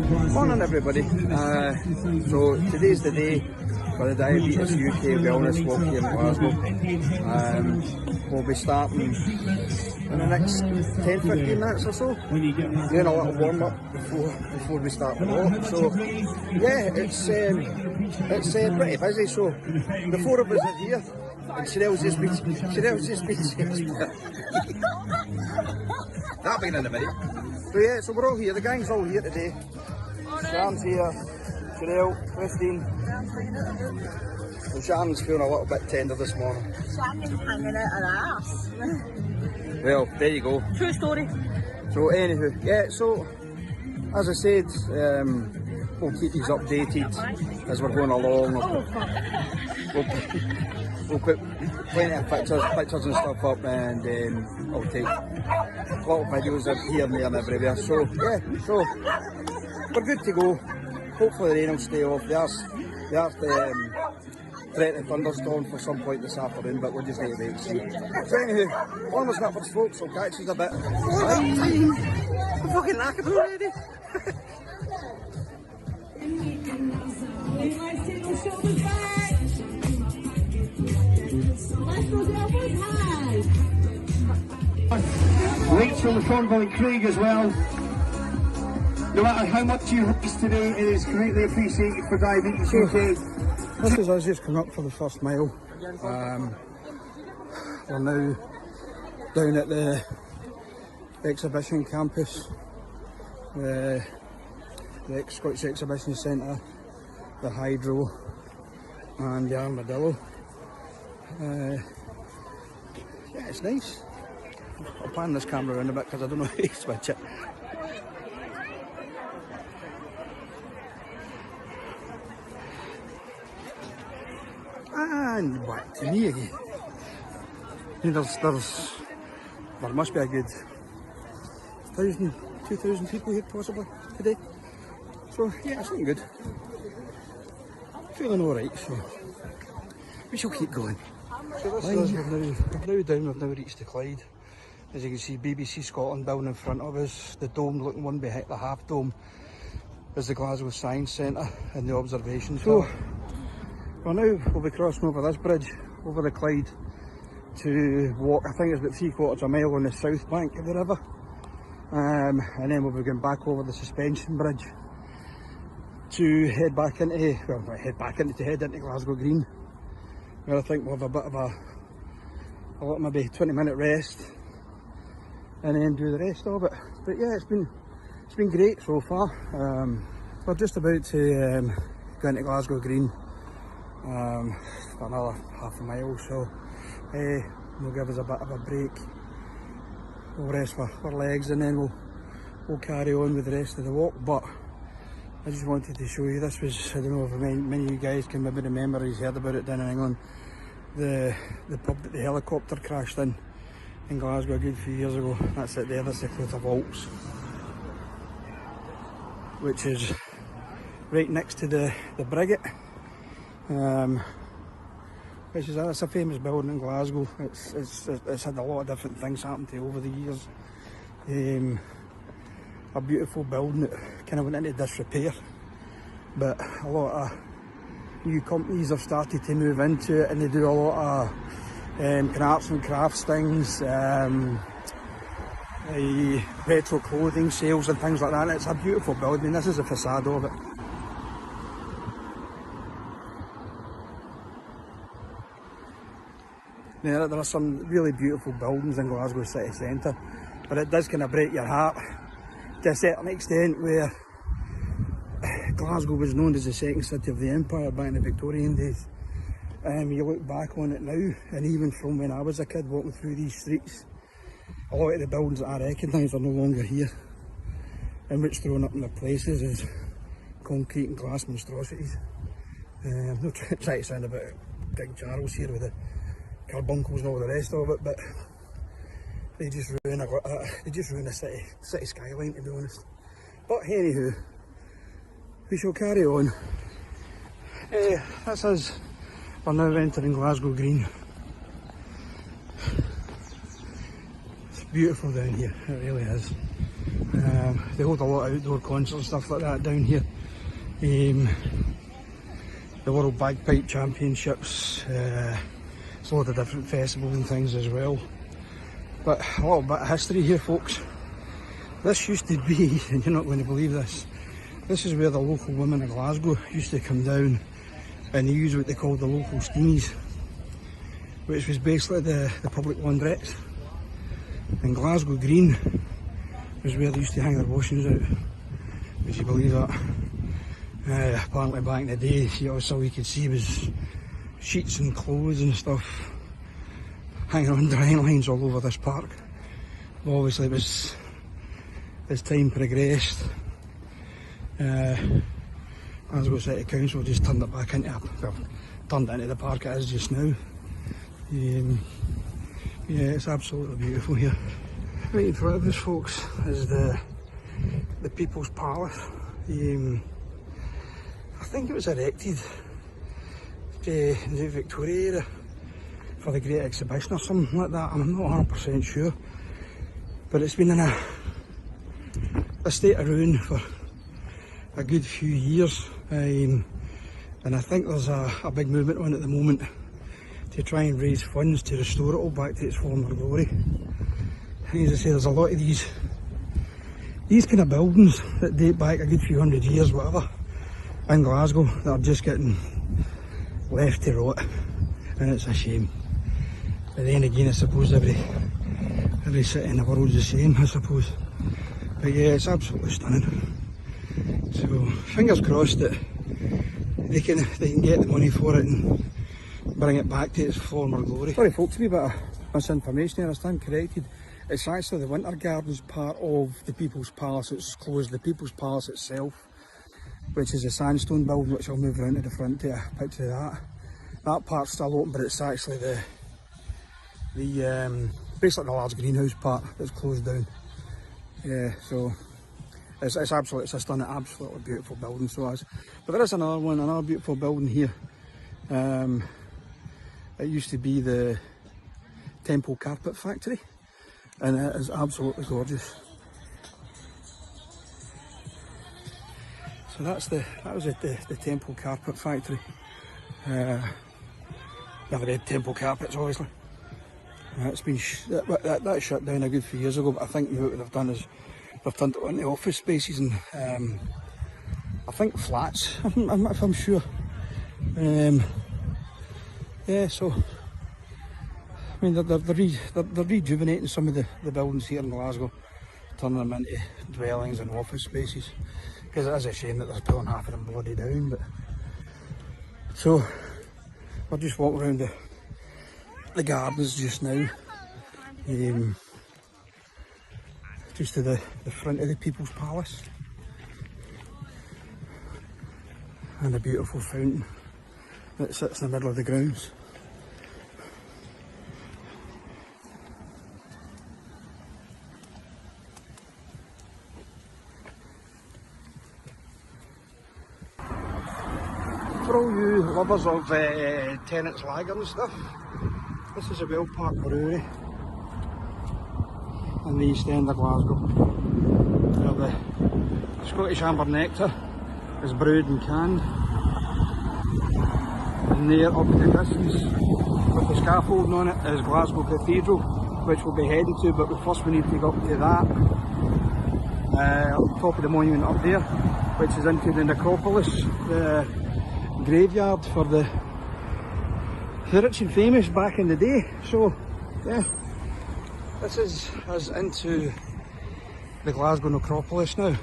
Morning everybody. So today's the day for the Diabetes UK Wellness Walk here in Glasgow. We'll be starting in the next 10-15 minutes or so, doing a little warm up before we start the walk. So yeah, it's pretty busy. So the four of us are here, and Cheryl's just been that being in a minute. So yeah, so we're all here. The gang's all here today. Sharon's here, Cheryl, Christine. So Sharon's feeling a little bit tender this morning. Sharon's hanging out her arse. Well, there you go. True story. So anywho, yeah, so as I said, we'll keep these updated as we're going along. We'll put plenty of pictures and stuff up, and I'll take little videos of here and there and everywhere. So yeah, so we're good to go. Hopefully the rain will stay off. They are threatening thunderstorm for some point this afternoon, but we'll just need to wait and see. So anywho, onwards and upwards folks, I'll catch you a bit. I'm fucking knackered already. Rachel the Cornwall Craig as well. No matter how much you race today, it is greatly appreciated for Diabetes UK. This is us just coming up for the first mile. We're now down at the exhibition campus, the Scottish Exhibition Centre, the Hydro and the Armadillo. Yeah, it's nice. I'll pan this camera around a bit because I don't know how to switch it. And back to me again. There must be a good 1,000, 2,000 people here possibly today. So yeah, it's looking good. Feeling alright, so we shall keep going. So this is we've now reached the Clyde. As you can see, BBC Scotland building in front of us. The dome looking one behind the half dome is the Glasgow Science Centre and the observation. So well, now we'll be crossing over this bridge, over the Clyde, to walk, I think it's about 3/4 mile on the south bank of the river. And then we'll be going back over the suspension bridge to head into Glasgow Green, where I think we'll have a bit of a maybe 20-minute rest and then do the rest of it. But yeah, it's been great so far. We're just about to go into Glasgow Green for another half a mile, so we'll give us a bit of a break. We'll rest our legs and then we'll carry on with the rest of the walk. But I just wanted to show you, this was, I don't know if many of you guys can maybe remember, you've heard about it down in England, the pub that the helicopter crashed in Glasgow a good few years ago. That's it there, that's the Cliff of Vaults, which is right next to the Brigate, which is a famous building in Glasgow. It's had a lot of different things happen to it over the years. A beautiful building that kind of went into disrepair, but a lot of new companies have started to move into it, and they do a lot of arts and crafts things, retro clothing sales and things like that. And it's a beautiful building. This is the facade of it. Now, there are some really beautiful buildings in Glasgow city centre, but it does kind of break your heart to a certain extent, where Glasgow was known as the second city of the empire back in the Victorian days. You look back on it now, and even from when I was a kid walking through these streets, a lot of the buildings that I recognise are no longer here, and what's thrown up in their places is concrete and glass monstrosities. I'm not trying to sound a bit Big Charles here with the carbuncles and all the rest of it, but they just ruin a city skyline, to be honest. But anywho, we shall carry on. This is, we're now entering Glasgow Green. It's beautiful down here, it really is. They hold a lot of outdoor concerts and stuff like that down here. The World Bagpipe Championships, there's a lot of different festivals and things as well. But a little bit of history here, folks. This used to be, and you're not going to believe this, this is where the local women of Glasgow used to come down and they used what they called the local steamies, which was basically the public laundrettes. And Glasgow Green was where they used to hang their washings out. Would you believe that? Apparently back in the day, all you could see was sheets and clothes and stuff hanging on drying lines all over this park. But obviously as time progressed, Glasgow City Council just turned it back into, turned it into the park it is just now. Yeah, it's absolutely beautiful here. Right in front of us, folks, is the People's Palace. I think it was erected in the Victoria era for the Great Exhibition or something like that. I'm not 100% sure, but it's been in a state of ruin for a good few years, and I think there's a big movement on at the moment to try and raise funds to restore it all back to its former glory. And as I say, there's a lot of these kind of buildings that date back a good few hundred years, whatever, in Glasgow, that are just getting left to rot, and it's a shame. But then again, I suppose every city in the world is the same, I suppose. But yeah, it's absolutely stunning. So fingers crossed that they can get the money for it and bring it back to its former glory. Sorry folks, a wee bit of misinformation here, I stand corrected. It's actually the Winter Gardens part of the People's Palace that's closed. The People's Palace itself, which is a sandstone building, which I'll move around to the front to a picture of that. That part's still open, but it's actually the basically the large greenhouse part that's closed down. Yeah, so it's absolutely, it's a stunning, absolutely beautiful building. So is. But there is another one, another beautiful building here. It used to be the Temple Carpet Factory, and it is absolutely gorgeous. So that was the Temple Carpet Factory. Never had Temple Carpets, obviously. It's been that shut down a good few years ago, but I think what they've done is they've turned it into office spaces and I think flats, if I'm sure. Yeah, so I mean they're rejuvenating some of the buildings here in Glasgow, turning them into dwellings and office spaces, because it is a shame that they're pulling half of them bloody down. But so we're just walking around the gardens just now, just to the front of the People's Palace, and a beautiful fountain that sits in the middle of the grounds. For all you lovers of Tennant's Lager and stuff, this is a Well Park brewery in the East End of Glasgow. Where the Scottish Amber Nectar is brewed and canned. And there, up in the distance, with the scaffolding on it, is Glasgow Cathedral, which we'll be heading to, but first we need to go up to that, up top of the monument up there, which is into the necropolis, the graveyard for the rich and famous back in the day. So yeah, this is us into the Glasgow necropolis now.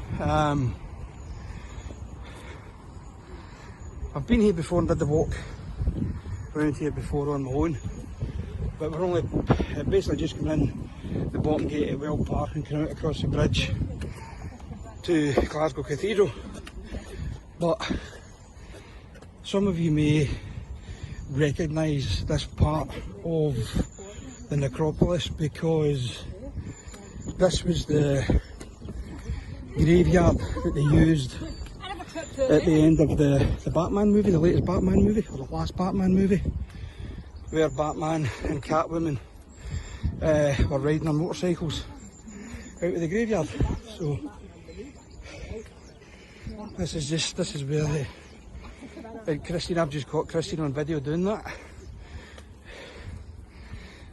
I've been here before and did the walk around here before on my own, but we're only basically just come in the bottom gate at Well Park and come out across the bridge to Glasgow Cathedral. But some of you may recognise this part of the necropolis because this was the graveyard that they used at the end of the Batman movie, the latest Batman movie, or the last Batman movie, where Batman and Catwoman were riding their motorcycles out of the graveyard. So This is where Christine, I've just caught Christine on video doing that.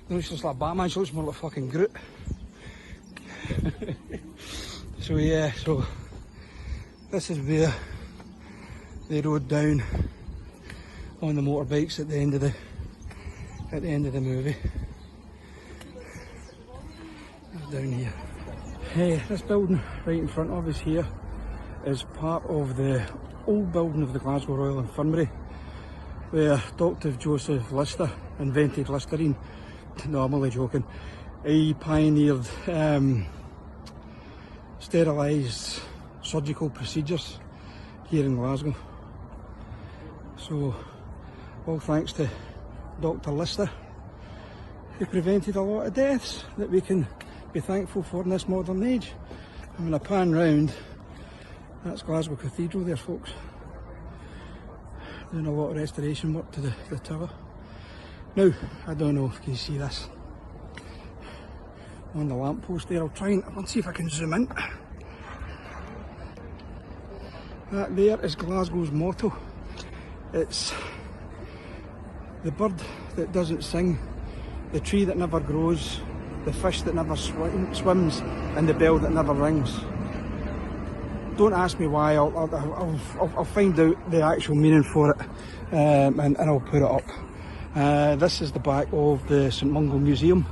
It looks just like Batman, she looks more like fucking Groot. So yeah, so this is where they rode down on the motorbikes at the end of the movie. Down here. Hey, this building right in front of us here is part of the old building of the Glasgow Royal Infirmary, where Dr. Joseph Lister invented Listerine. No, I'm only joking. He pioneered sterilised surgical procedures here in Glasgow. So, all thanks to Dr. Lister, who prevented a lot of deaths that we can be thankful for in this modern age. I'm going to pan round. That's Glasgow Cathedral there, folks. Doing a lot of restoration work to the tower. Now, I don't know if you can see this on the lamppost there. I'll see if I can zoom in. That there is Glasgow's motto. It's the bird that doesn't sing, the tree that never grows, the fish that never swims, and the bell that never rings. Don't ask me why, I'll find out the actual meaning for it, and I'll put it up. This is the back of the St Mungo Museum.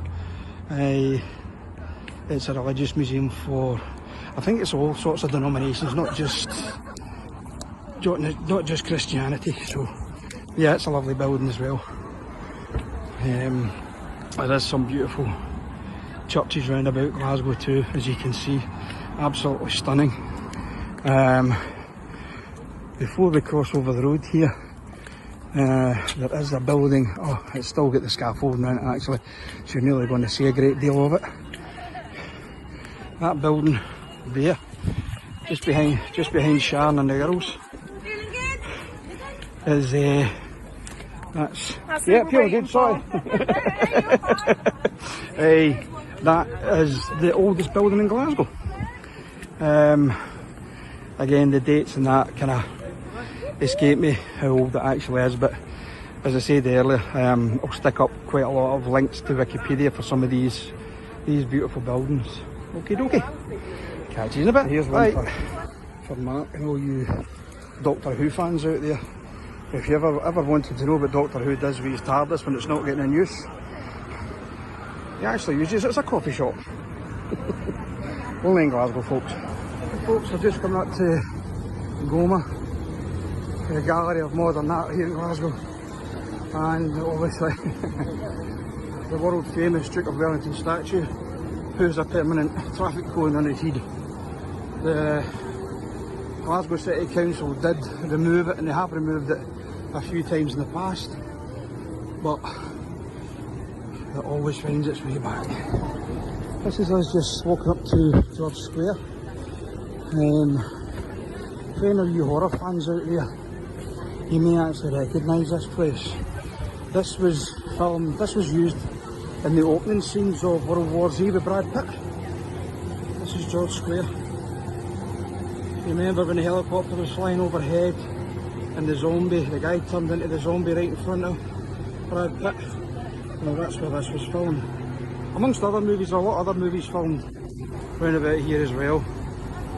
It's a religious museum for, I think it's all sorts of denominations, not just Christianity. So yeah, it's a lovely building as well. There is some beautiful churches round about Glasgow too, as you can see. Absolutely stunning. Before we cross over the road here, there is a building. Oh, it's still got the scaffolding in it actually, so you're nearly going to see a great deal of it. That building there, just behind Sharon and the girls, is that's yeah, feeling good. Sorry. That is the oldest building in Glasgow. Again, the dates and that kind of escape me how old it actually is, but as I said earlier, I'll stick up quite a lot of links to Wikipedia for some of these beautiful buildings. Okie dokie. Catch you in a bit. Here's one for Mark and all you Doctor Who fans out there. If you ever wanted to know what Doctor Who does with his TARDIS when it's not getting in use, he actually uses it as a coffee shop. Only in Glasgow, folks. Folks, I've just come up to Goma, the Gallery of Modern Art here in Glasgow, and obviously the world famous Duke of Wellington statue, who's a permanent traffic cone on his head. The Glasgow City Council did remove it, and they have removed it a few times in the past, but it always finds its way back. This is us just walking up to George Square. For any of you horror fans out there, you may actually recognise this place. This was used in the opening scenes of World War Z with Brad Pitt. This is George Square. You remember when the helicopter was flying overhead and the guy turned into the zombie right in front of Brad Pitt? Well, that's where this was filmed. Amongst other movies, a lot of other movies filmed round about here as well.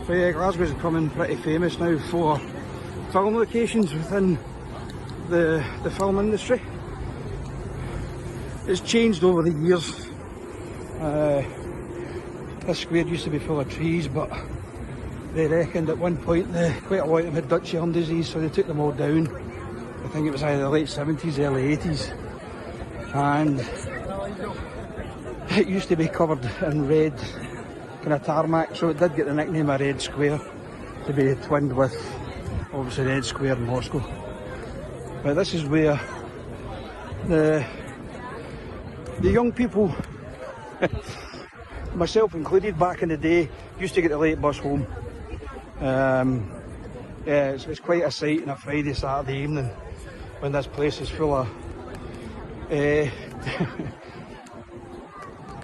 So yeah, Glasgow's becoming pretty famous now for film locations within the film industry. It's changed over the years. This square used to be full of trees, but they reckoned at one point quite a lot of them had Dutch elm disease, so they took them all down. I think it was either the late 70s, early 80s. And it used to be covered in red kind of tarmac, so it did get the nickname of Red Square, to be twinned with obviously Red Square in Moscow. But this is where the young people, myself included back in the day, used to get the late bus home. Yeah, it's quite a sight on a Friday, Saturday evening when this place is full of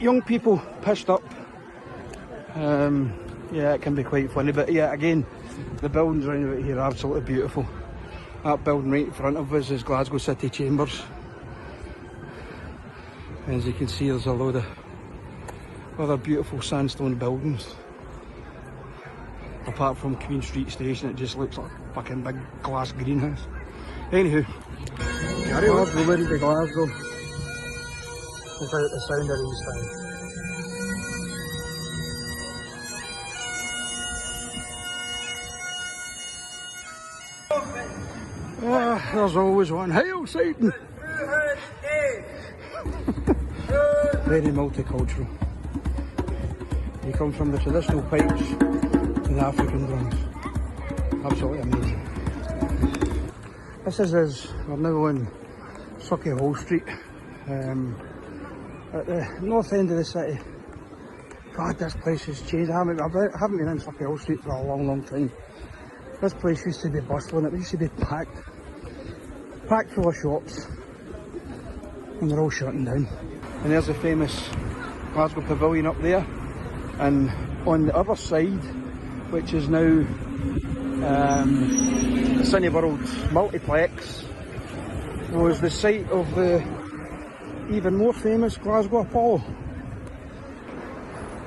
young people pissed up. Yeah, it can be quite funny, but yeah, again, The buildings around about here are absolutely beautiful. That building right in front of us is Glasgow City Chambers. And as you can see, there's a load of other beautiful sandstone buildings. Apart from Queen Street Station, it just looks like a fucking big glass greenhouse. Anywho, Glasgow, ready to Glasgow. Without the sound of these things. There's always one. Hail Satan! Very multicultural. You come from the traditional pipes to the African drums. Absolutely amazing. This is us. We're now on Sauchiehall Street, at the north end of the city. God, this place has changed. I haven't been in Sauchiehall Street for a long time. This place used to be bustling. It used to be packed full of shops, and they're all shutting down. And there's the famous Glasgow Pavilion up there, and on the other side, which is now the Cineworld multiplex, was the site of the even more famous Glasgow Apollo,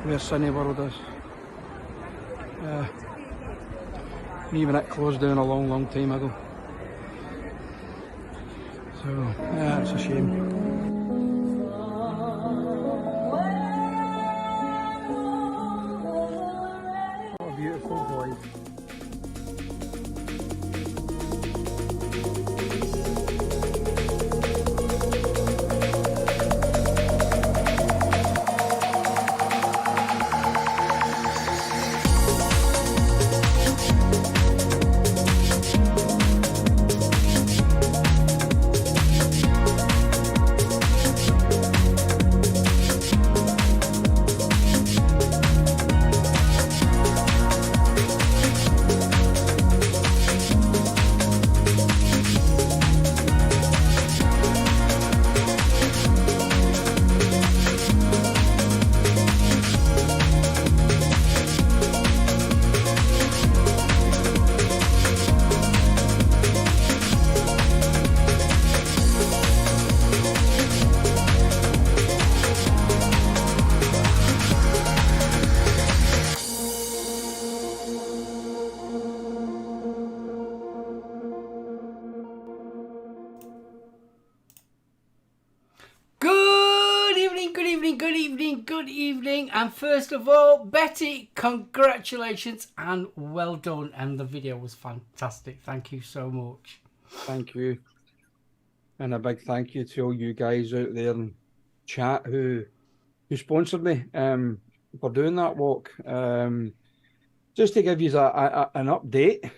where Cineworld is. And even it closed down a long time ago. So, yeah, it's a shame. What a beautiful void. Good evening, and first of all, Betty, congratulations and well done, and the video was fantastic. Thank you so much. Thank you, and a big thank you to all you guys out there in chat who sponsored me for doing that walk. Just to give you an update,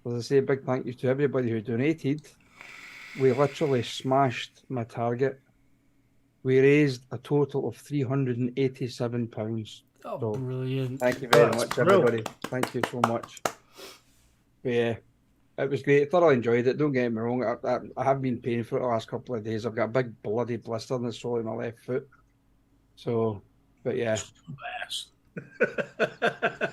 as I say, a big thank you to everybody who donated. We literally smashed my target. We raised a total of £387. Oh, so, brilliant. Thank you very much, everybody. Thank you so much. But yeah, it was great. I thoroughly enjoyed it. Don't get me wrong. I have been paying for it the last couple of days. I've got a big bloody blister in the sole of my left foot. So, but yeah.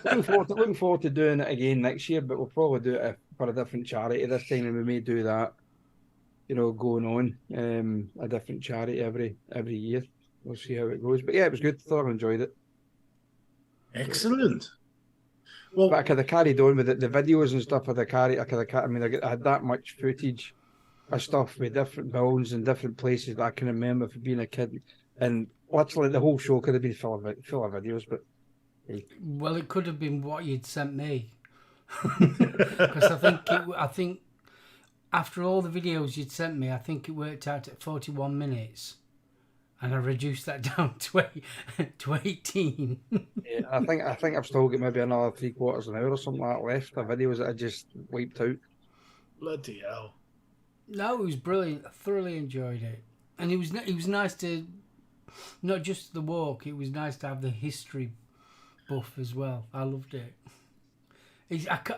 looking forward to doing it again next year, but we'll probably do it for a different charity this time, and we may do that, you know, going on a different charity every year. We'll see how it goes. But yeah, it was good. Thoroughly enjoyed it. Excellent. Well, but I could have carried on with it. The videos and stuff of the carry. I had that much footage of stuff with different buildings and different places that I can remember from being a kid. And literally the whole show could have been full of videos. But hey. Well, it could have been what you'd sent me, because I think. After all the videos you'd sent me, I think it worked out at 41 minutes, and I reduced that down to 18. Yeah, I think I've still got maybe another 3/4 of an hour or something like that left of videos that I just wiped out. Bloody hell! No, it was brilliant. I thoroughly enjoyed it, and it was nice to not just the walk. It was nice to have the history buff as well. I loved it.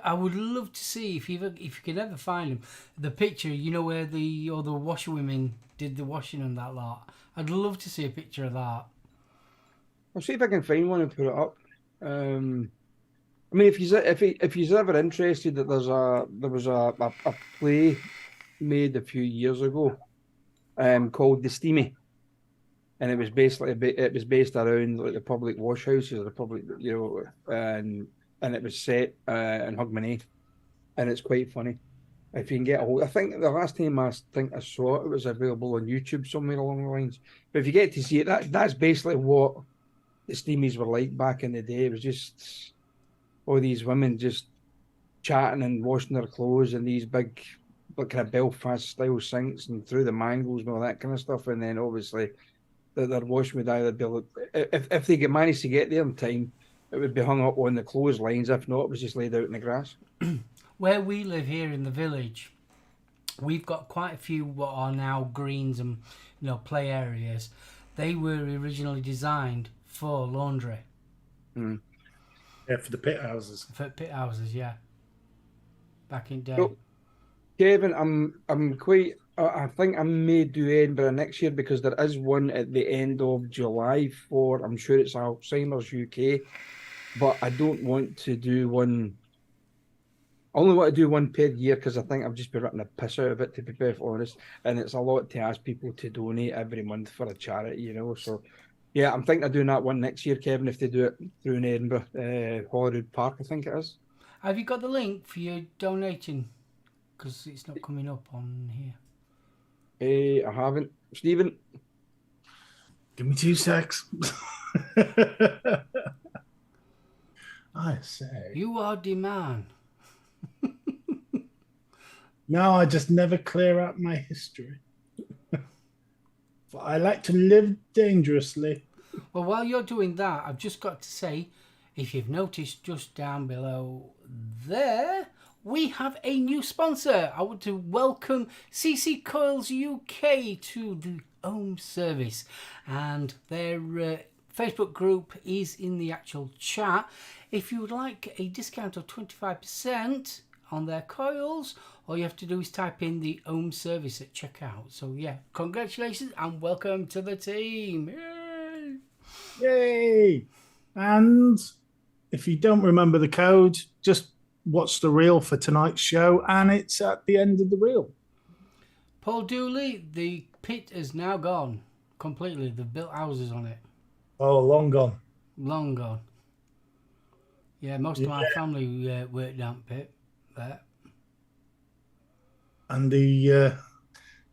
I would love to see if you can ever find him, the picture, you know, where the washerwomen did the washing and that lot. I'd love to see a picture of that. I'll see if I can find one and put it up. I mean, if you're ever interested, that there was a play made a few years ago, called The Steamy, and it was based around like the public wash houses, the public, and it was set in Hogmanay, and it's quite funny. If you can get a hold, I think the last time I saw it, it was available on YouTube somewhere along the lines. But if you get to see it, that's basically what the steamies were like back in the day. It was just all these women just chatting and washing their clothes in these big, like, kind of Belfast style sinks and through the mangles and all that kind of stuff. And then obviously their washing would either be, if they managed to get there in time, it would be hung up on the clotheslines. If not, it was just laid out in the grass. Where we live here in the village, we've got quite a few what are now greens and play areas. They were originally designed for laundry. Mm. Yeah, for the pit houses. For pit houses, yeah. Back in day. So, Kevin, I'm quite. I think I may do Edinburgh next year because there is one at the end of July for. I'm sure it's Alzheimer's UK, but I don't want to do one. I only want to do one per year because I think I've just been written a piss out of it, to be perfectly honest. And it's a lot to ask people to donate every month for a charity, So, yeah, I'm thinking of doing that one next year, Kevin, if they do it through in Edinburgh, Holyrood Park, I think it is. Have you got the link for your donating? Because it's not coming up on here. I haven't. Stephen? Give me 2 secs. I say. You are the man. No, I just never clear out my history. I like to live dangerously. Well, while you're doing that, I've just got to say, if you've noticed just down below there, we have a new sponsor. I want to welcome CC Coils UK to the home service, and their Facebook group is in the actual chat. If you would like a discount of 25% on their coils, all you have to do is type in the home service at checkout. So yeah, congratulations and welcome to the team. Yay! Yay! And if you don't remember the code, just watch the reel for tonight's show, and it's at the end of the reel. Paul Dooley, the pit is now gone completely. They've built houses on it. Oh, long gone. Long gone. Yeah, most of my family worked down pit there. And the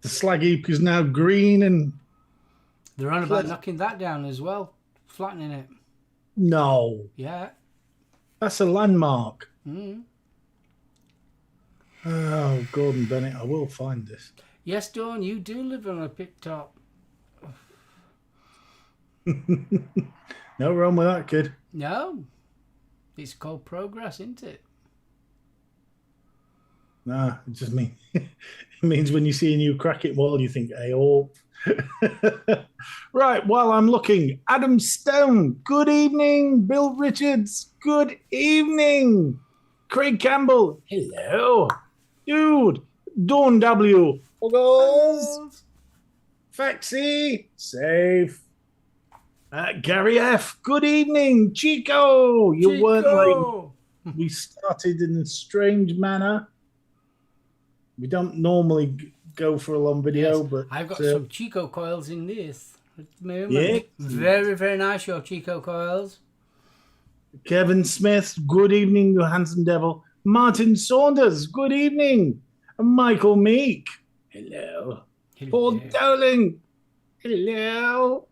slag heap is now green, and they're on about knocking that down as well, flattening it. No. Yeah. That's a landmark. Mm. Oh, Gordon Bennett, I will find this. Yes, Dawn, you do live on a pit top. No wrong with that, kid. No. It's called progress, isn't it? Nah, it just means it means when you see a new crack wall, you think, hey, oh. Right, while I'm looking, Adam Stone, good evening. Bill Richards, good evening. Craig Campbell, hello. Dude, Dawn W, Buggles. Faxi, safe. Gary F, good evening. Chico, you weren't like we started in a strange manner. We don't normally go for a long video, but I've got some Chico coils in this. Yeah. Very, very nice, your Chico coils. Kevin Smith, good evening, you handsome devil. Martin Saunders, good evening. And Michael Meek, hello. Paul Dowling, hello.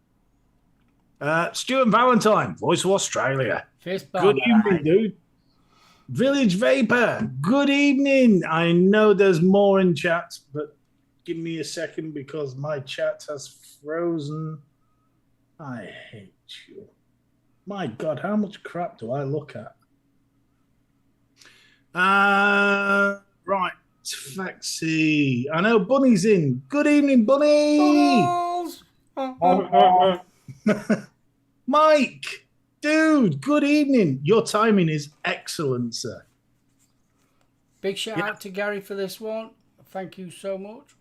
Stuart Valentine, Voice of Australia. Good evening, dude. Village Vapor, good evening. I know there's more in chat, but give me a second because my chat has frozen. I hate you. My God, how much crap do I look at? Right, Faxi. I know Bunny's in. Good evening, Bunny. Mike, dude, good evening. Your timing is excellent, sir. Big shout out to Gary for this one. Thank you so much.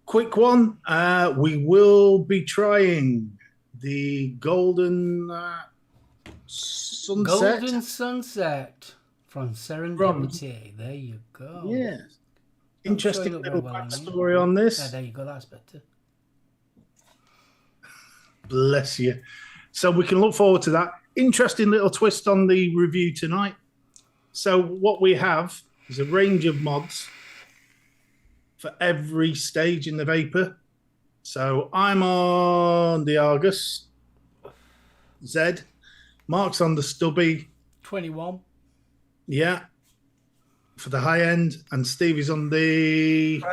Quick one. We will be trying the golden Sunset. Golden Sunset from Serendipity. There you go. Yeah. Not Interesting showing up little very well on you. backstory on this. Yeah, there you go. That's better. Bless you. So we can look forward to that. Interesting little twist on the review tonight. So what we have is a range of mods for every stage in the Vapor. So I'm on the Argus Z. Mark's on the Stubby. 21. Yeah. For the high end. And Stevie's on the...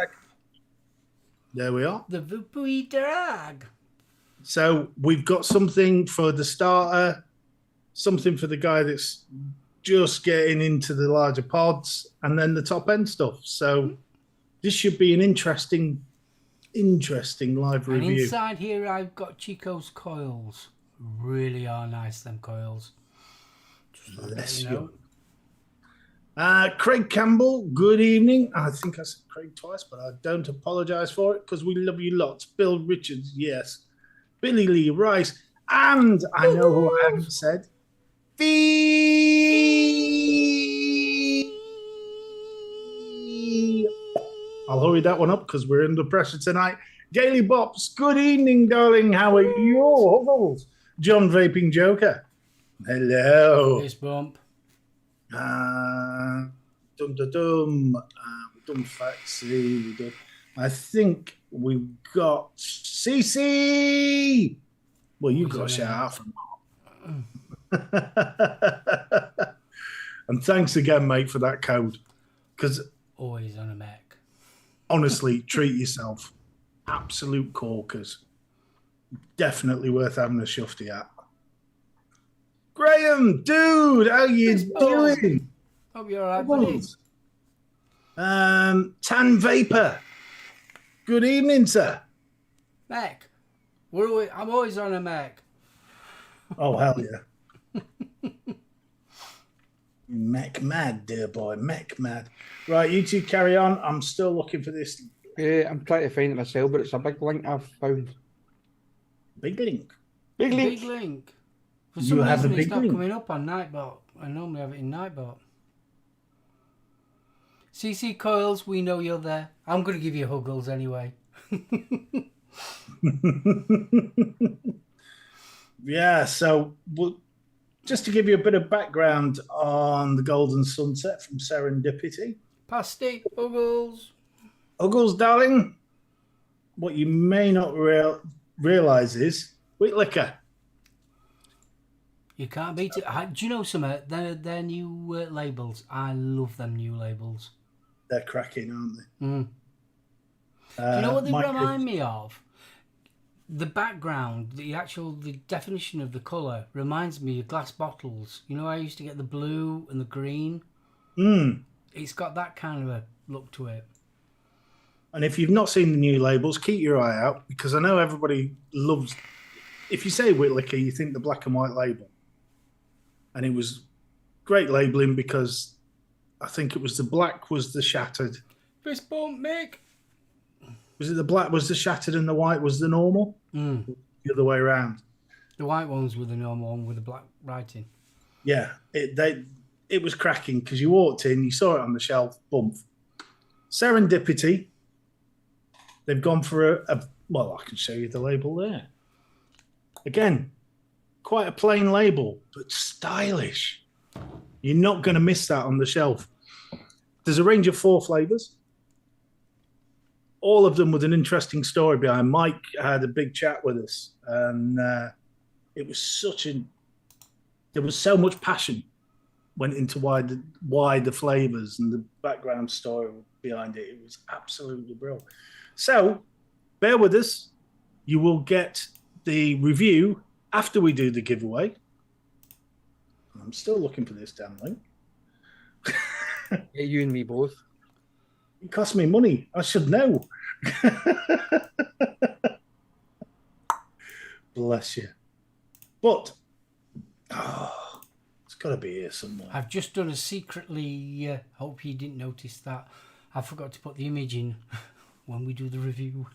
There we are. The Vupui Drag. So we've got something for the starter, something for the guy that's just getting into the larger pods, and then the top end stuff. So this should be an interesting live And review. inside here, I've got Chico's coils. Really are nice, them coils. Just to let you know. Craig Campbell, good evening. I think I said Craig twice, but I don't apologise for it because we love you lots. Bill Richards, yes. Billy Lee Rice, and I know who I haven't said. I'll hurry that one up because we're under pressure tonight. Gaily Bops, good evening, darling. How are you? Huggles. John Vaping Joker. Hello. Fist bump. Dum dum dum. We've done Faxi. We've done. I think we've got CC. Well, you've got a shout out from Mark. And thanks again, mate, for that code. Because Always on a Mac. honestly, treat yourself. Absolute corkers. Definitely worth having a shufty at. Graham, dude, how you doing? Hope you're all right, buddy. Tan Vapor. Good evening, sir. Mac. I'm always on a Mac. Oh, hell yeah. Mac mad, dear boy. Mac mad. Right, you two carry on. I'm still looking for this. I'm trying to find it myself, but it's a big link I've found. Big link. Big link. Big link. For You some have a reason, big it's not link. coming up on Nightbot. I normally have it in Nightbot. CC Coils, we know you're there. I'm going to give you Huggles anyway. Yeah, so just to give you a bit of background on the Golden Sunset from Serendipity. Pasty, Huggles. Uggles, darling, what you may not realise is wheat liquor. You can't beat it. Do you know something? Their new labels. I love them new labels. They're cracking, aren't they? Mm. Do you know what they remind me of? The background, the definition of the colour reminds me of glass bottles. You know, I used to get the blue and the green. It's got that kind of a look to it. And if you've not seen the new labels, keep your eye out because I know everybody loves. If you say wheat liquor, you think the black and white label, and it was great labelling because I think it was the black was the shattered. Fist bump, Mick. Was it the black was the shattered and the white was the normal? The other way around. The white ones were the normal one with the black writing. Yeah, it was cracking because you walked in, you saw it on the shelf, bump. Serendipity. They've gone for well, I can show you the label there. Again, quite a plain label, but stylish. You're not going to miss that on the shelf. There's a range of 4 flavours. All of them with an interesting story behind. Mike had a big chat with us, and it was there was so much passion went into why the flavours and the background story behind it. It was absolutely brilliant. So, bear with us. You will get the review after we do the giveaway. I'm still looking for this damn link. Yeah, you and me both. It cost me money. I should know. Bless you. But, it's got to be here somewhere. I've just done a secretly, hope you didn't notice that. I forgot to put the image in when we do the review.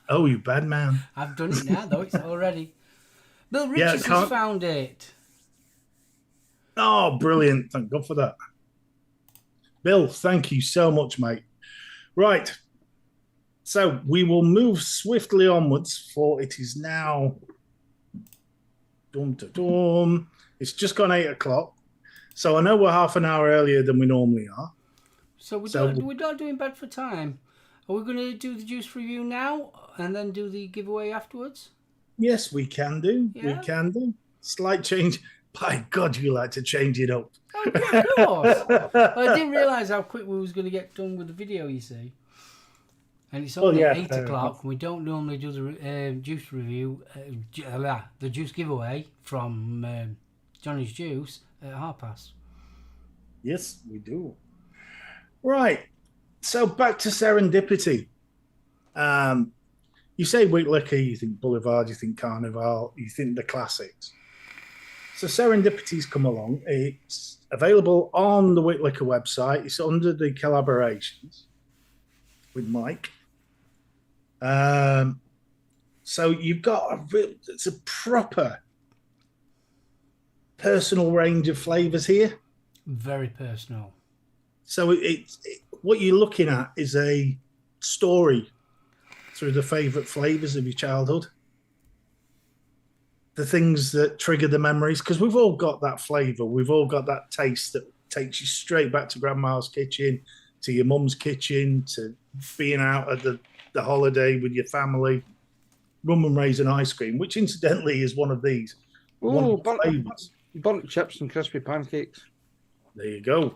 Oh, you bad man. I've done it now, though. It's already. Bill Richards has found it. Oh, brilliant. Thank God for that. Bill, thank you so much, mate. Right. So we will move swiftly onwards, for it is now... It's just gone 8 o'clock. So I know we're half an hour earlier than we normally are. So we're not doing bad for time. Are we going to do the juice review now and then do the giveaway afterwards? Yes, we can do. Yeah. We can do. Slight change. By God, you like to change it up. Oh, yeah, of course. Well, I didn't realise how quick we was going to get done with the video, you see. And it's only 8 o'clock. We don't normally do the juice review, the juice giveaway from Johnny's Juice at past. Yes, we do. Right. So back to Serendipity. You say Wheat Liquor, you think Boulevard, you think Carnival, you think the classics. So Serendipity's come along. It's available on the Wheat Liquor website. It's under the collaborations with Mike. So you've got it's a proper personal range of flavors here. Very personal. So what you're looking at is a story through the favorite flavors of your childhood. The things that trigger the memories, because we've all got that flavor. We've all got that taste that takes you straight back to grandma's kitchen, to your mum's kitchen, to being out at the holiday with your family, rum and raisin ice cream, which incidentally is one of these. Oh, burnt chips and crispy pancakes. There you go.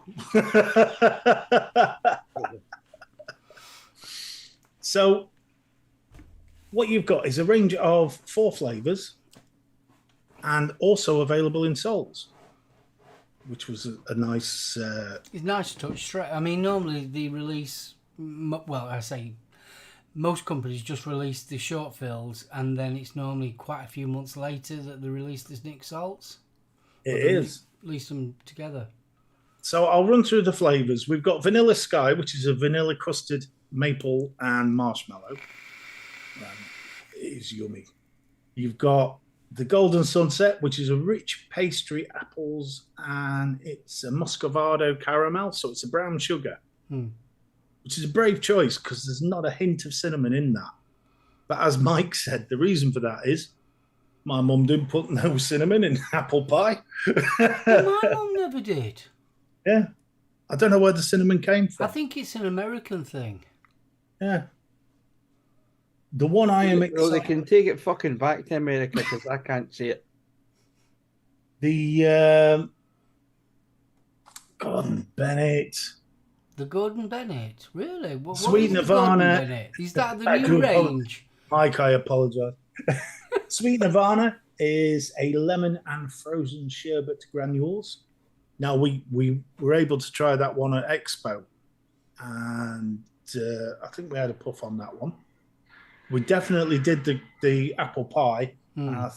So what you've got is a range of 4 flavors and also available in salts, which was a nice... It's nice touch. I mean, normally they release... Well, I say most companies just release the short fills and then it's normally quite a few months later that they release the Nick salts. It is. Release them together. So I'll run through the flavors. We've got Vanilla Sky, which is a vanilla crusted maple and marshmallow. It is yummy. You've got the Golden Sunset, which is a rich pastry, apples, and it's a muscovado caramel, so it's a brown sugar, which is a brave choice because there's not a hint of cinnamon in that. But as Mike said, the reason for that is my mum didn't put no cinnamon in apple pie. My mum never did. Yeah. I don't know where the cinnamon came from. I think it's an American thing. Yeah. The one I am excited... Well, they can take it fucking back to America because I can't see it. The Gordon Bennett. The Gordon Bennett? Really? Sweet Nirvana. Is that the new range? Mike, I apologise. Sweet Nirvana is a lemon and frozen sherbet granules. Now, we were able to try that one at Expo, and I think we had a puff on that one. We definitely did the apple pie. I'm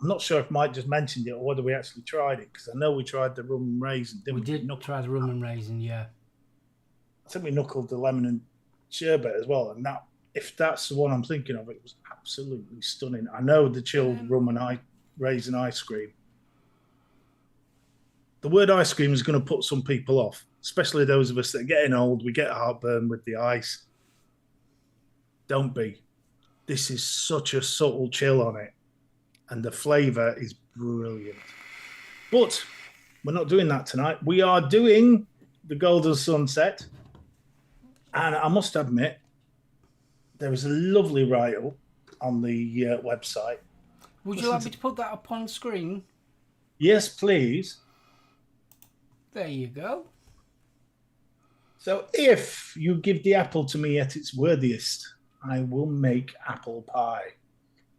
not sure if Mike just mentioned it or whether we actually tried it, because I know we tried the rum and raisin. We did try the rum and raisin, yeah. I think we knuckled the lemon and sherbet as well, and that, if that's the one I'm thinking of, it was absolutely stunning. I know the chilled rum and raisin ice cream. The word ice cream is going to put some people off, especially those of us that are getting old. We get heartburn with the ice. Don't be. This is such a subtle chill on it, and the flavour is brilliant. But we're not doing that tonight. We are doing the Golden Sunset, and I must admit, there is a lovely write-up on the website. Would you like me to put that up on screen? Yes, please. There you go. So if you give the apple to me at its worthiest, I will make apple pie.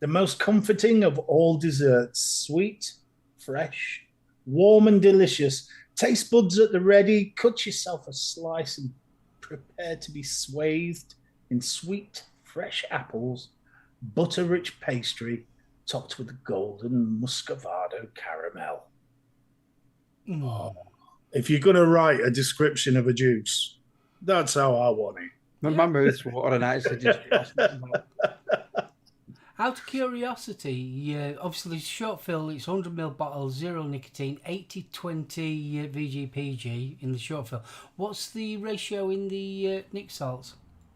The most comforting of all desserts, sweet, fresh, warm and delicious. Taste buds at the ready. Cut yourself a slice and prepare to be swathed in sweet, fresh apples, butter-rich pastry, topped with golden muscovado caramel. Oh. If you're going to write a description of a juice, that's how I want it. My mouth's watering actually just. Out of curiosity, obviously short fill, it's 100ml bottle, 0 nicotine, 80-20 VGPG in the short fill. What's the ratio in the Nick salts?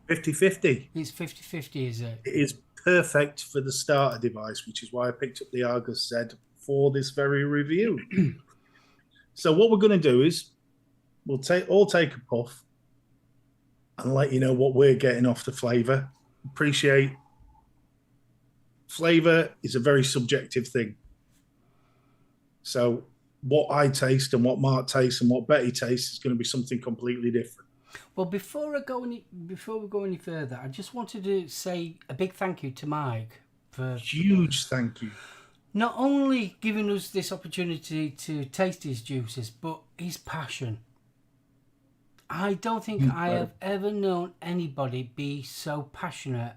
50-50. It's 50-50, is it? It is perfect for the starter device, which is why I picked up the Argus Z for this very review. So what we're going to do is we'll take a puff and let you know what we're getting off the flavour. Appreciate flavour is a very subjective thing. So what I taste and what Mark tastes and what Betty tastes is going to be something completely different. Well, before we go any further, I just wanted to say a big thank you to Mike for Huge thank you. not only giving us this opportunity to taste his juices, but his passion. I don't think I have ever known anybody be so passionate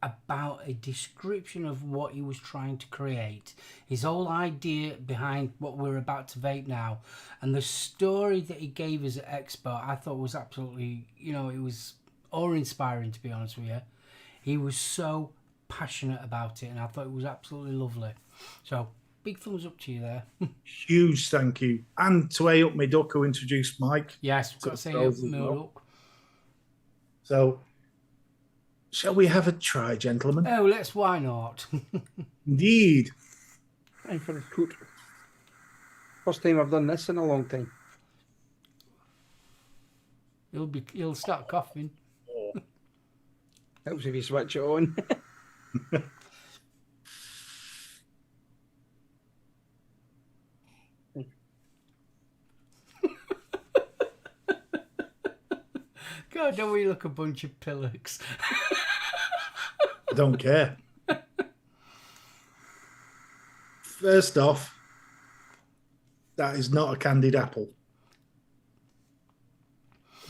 about a description of what he was trying to create. His whole idea behind what we're about to vape now, and the story that he gave us at Expo, I thought was absolutely, it was awe-inspiring, to be honest with you. He was so passionate about it, and I thought it was absolutely lovely. So, big thumbs up to you there. Huge thank you. And to A Up Me Duck, who introduced Mike. Yes, we've got to say up me duck. So, shall we have a try, gentlemen? Oh, why not? Indeed. Time for a toot. First time I've done this in a long time. He'll start coughing. Helps if you switch it on. God, don't we look a bunch of pillocks? I don't care. First off, that is not a candied apple.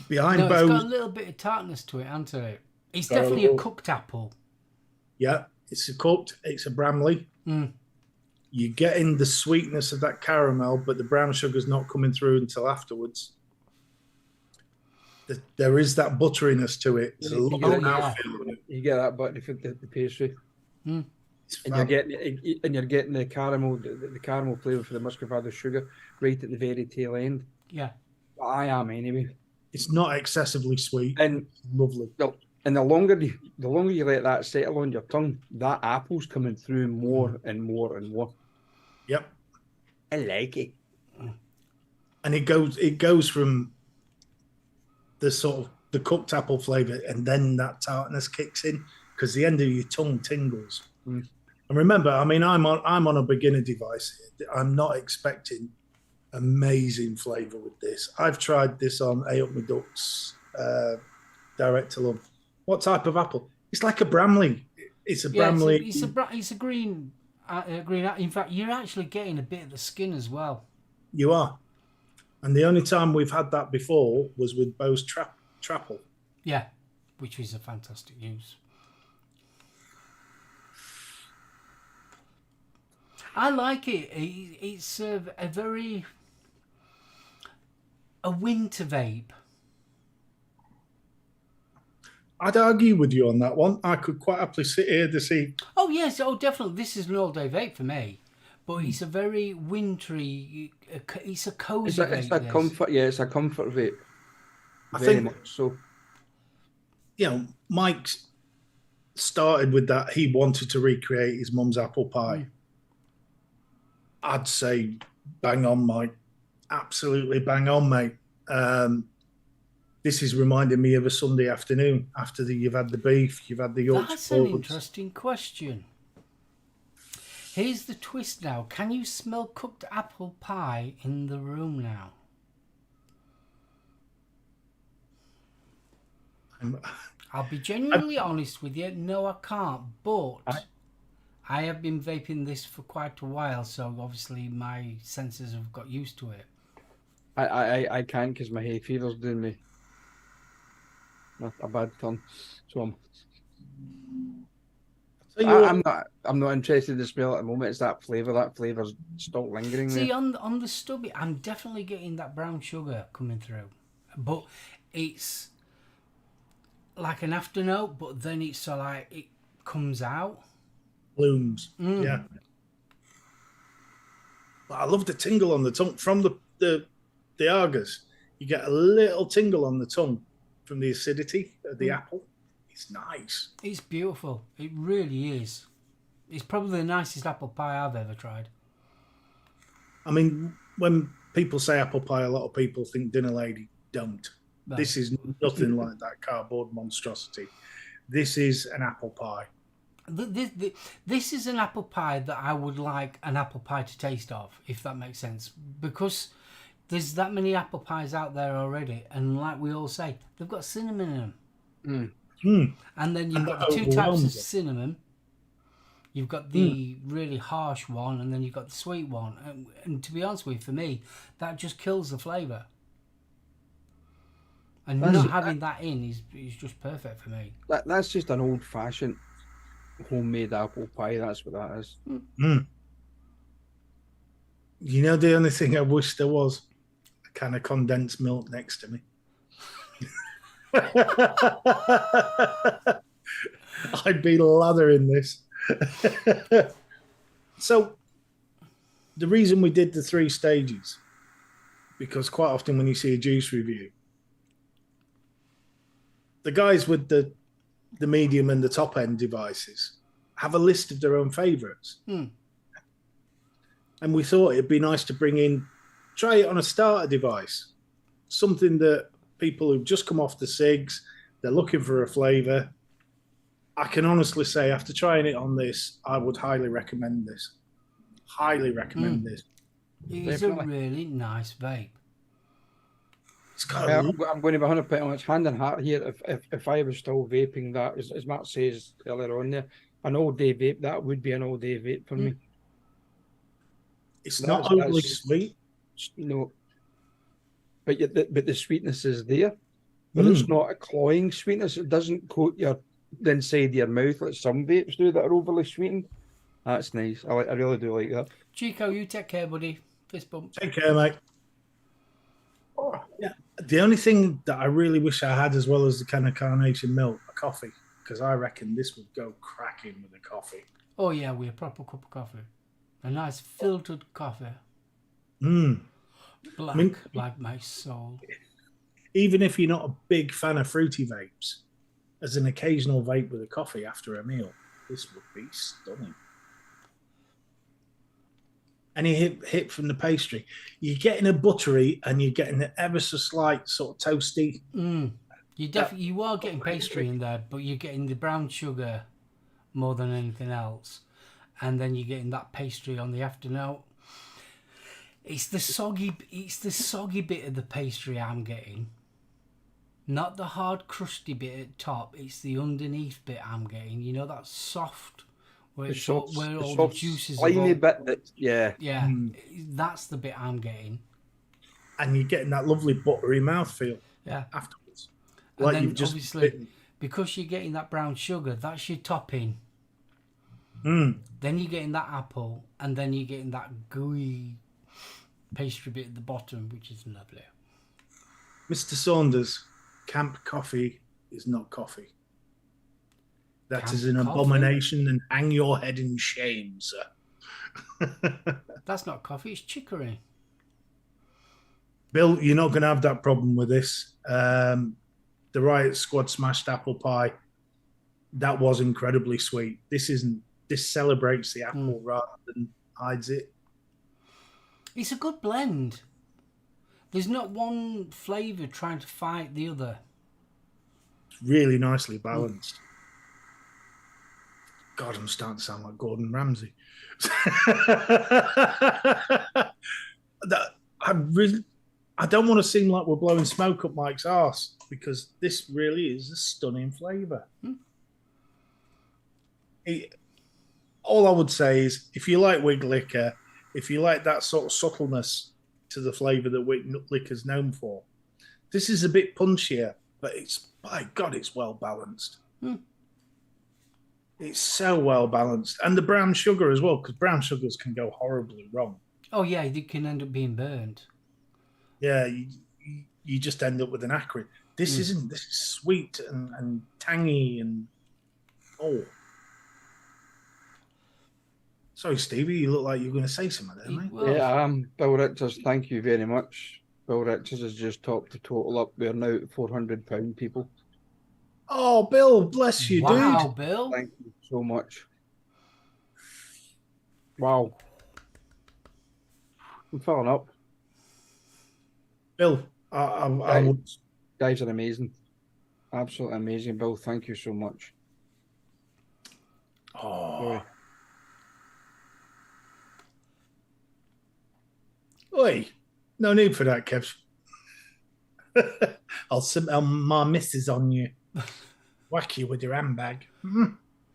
Behind no, Bo's, it's got a little bit of tartness to it, hasn't it? It's definitely a cooked apple. yeah, it's a Bramley. You're getting the sweetness of that caramel, but the brown sugar's not coming through until afterwards. There is that butteriness to it. You get that butter for the pastry. And you're getting the caramel, the caramel flavour for the muscovado sugar right at the very tail end. Yeah, I am anyway. It's not excessively sweet. And it's lovely. And the longer you let that settle on your tongue, that apple's coming through more and more and more. Yep, I like it. And it goes from the sort of the cooked apple flavour, and then that tartness kicks in because the end of your tongue tingles. And remember, I mean, I'm on a beginner device here. I'm not expecting amazing flavour with this. I've tried this on A Up My Ducks Direct to Love. What type of apple? It's like a Bramley. It's a Bramley. It's a green. In fact, you're actually getting a bit of the skin as well. You are. And the only time we've had that before was with Bo's Trapple. Yeah, which was a fantastic use. I like it. It's a winter vape. I'd argue with you on that one. I could quite happily sit here to see. Oh yes, definitely. This is an all-day vape for me, but it's a very wintry. It's a cozy vape. It's a comfort. Yeah, it's a comfort vape. I Very think, much so. Mike started with that. He wanted to recreate his mum's apple pie. I'd say bang on, Mike. Absolutely bang on, mate. This is reminding me of a Sunday afternoon after you've had the beef, you've had the Yorkshire. That's an interesting question. Here's the twist now. Can you smell cooked apple pie in the room now? I'll be genuinely honest with you. No, I can't. But I have been vaping this for quite a while, so obviously my senses have got used to it. I can't because my hay fever's doing me a bad turn. So I'm not interested in the smell at the moment. It's that flavour. That flavour's still lingering there. See, on the stubby, I'm definitely getting that brown sugar coming through, but it's like an afternote. But then it's so like it comes out. blooms. Yeah. But I love the tingle on the tongue from the Argas. You get a little tingle on the tongue from the acidity of the apple. It's nice. It's beautiful. It really is. It's probably the nicest apple pie I've ever tried. I mean, when people say apple pie, a lot of people think dinner lady. Don't. No. This is nothing like that cardboard monstrosity. This is an apple pie. This is an apple pie that I would like an apple pie to taste of, if that makes sense. Because there's that many apple pies out there already, and like we all say, they've got cinnamon in them. And then you've got the two types of cinnamon. You've got the really harsh one, and then you've got the sweet one. And to be honest with you, for me, that just kills the flavour. And not having that in is just perfect for me. That's just an old-fashioned homemade apple pie. That's what that is. You know, the only thing I wish there was a can of condensed milk next to me. I'd be lathering this. So the reason we did the 3 stages, because quite often when you see a juice review, the guys with the medium and the top end devices have a list of their own favourites. And we thought it'd be nice to try it on a starter device, something that people who've just come off the cigs, they're looking for a flavour. I can honestly say, after trying it on this, I would highly recommend this. Highly recommend this. It's a really nice vape. It's got I'm going to be 100% honest, hand in heart here. If I was still vaping that, as Matt says earlier on there, an all-day vape, that would be an all-day vape for me. It's not overly sweet. No. But the sweetness is there. But it's not a cloying sweetness. It doesn't coat the inside of your mouth like some vapes do that are overly sweetened. That's nice. I really do like that. Chico, you take care, buddy. Fist bump. Take care, mate. Yeah. The only thing that I really wish I had, as well as the kind of carnation milk, a coffee, because I reckon this would go cracking with a coffee. Oh yeah, with a proper cup of coffee, a nice filtered coffee. Black, like my soul. Even if you're not a big fan of fruity vapes, as an occasional vape with a coffee after a meal, this would be stunning. Any hit from the pastry, you're getting a buttery and you're getting an ever so slight sort of toasty. You are getting pastry in there, but you're getting the brown sugar more than anything else, and then you're getting that pastry on the afternote. It's the soggy bit of the pastry I'm getting, not the hard crusty bit at top. It's the underneath bit I'm getting. You know, that soft. Where all the juices are. Slimy bit, that's the bit I'm getting. And you're getting that lovely buttery mouthfeel afterwards. And like then you've just obviously, because you're getting that brown sugar, that's your topping. Then you're getting that apple, and then you're getting that gooey pastry bit at the bottom, which is lovely. Mr. Saunders, camp coffee is not coffee. That is an abomination, and hang your head in shame, sir. That's not coffee, it's chicory. Bill, you're not going to have that problem with this. The Riot Squad smashed apple pie, that was incredibly sweet. This isn't. This celebrates the apple rather than hides it. It's a good blend. There's not one flavour trying to fight the other. It's really nicely balanced. God, I'm starting to sound like Gordon Ramsay. I don't want to seem like we're blowing smoke up Mike's arse, because this really is a stunning flavour. All I would say is, if you like wig liquor, if you like that sort of subtleness to the flavour that wig liquor's known for, this is a bit punchier, but by God, it's well balanced. It's so well balanced. And the brown sugar as well, because brown sugars can go horribly wrong. Oh, yeah, they can end up being burned. Yeah, you just end up with an acrid. This isn't. This is sweet and tangy and Sorry, Stevie, you look like you're going to say something there, mate. Well, Yeah, Bill Richards, thank you very much. Bill Richards has just topped the total up. We're now at £400, people. Oh, Bill, bless you, wow, dude. Bill. Thank you so much. Wow. I'm filling up. Bill, I would. Guys are amazing. Absolutely amazing, Bill. Thank you so much. Oh. Sorry. Oi, no need for that, Kev. I'll my missus on you. Whack you with your handbag.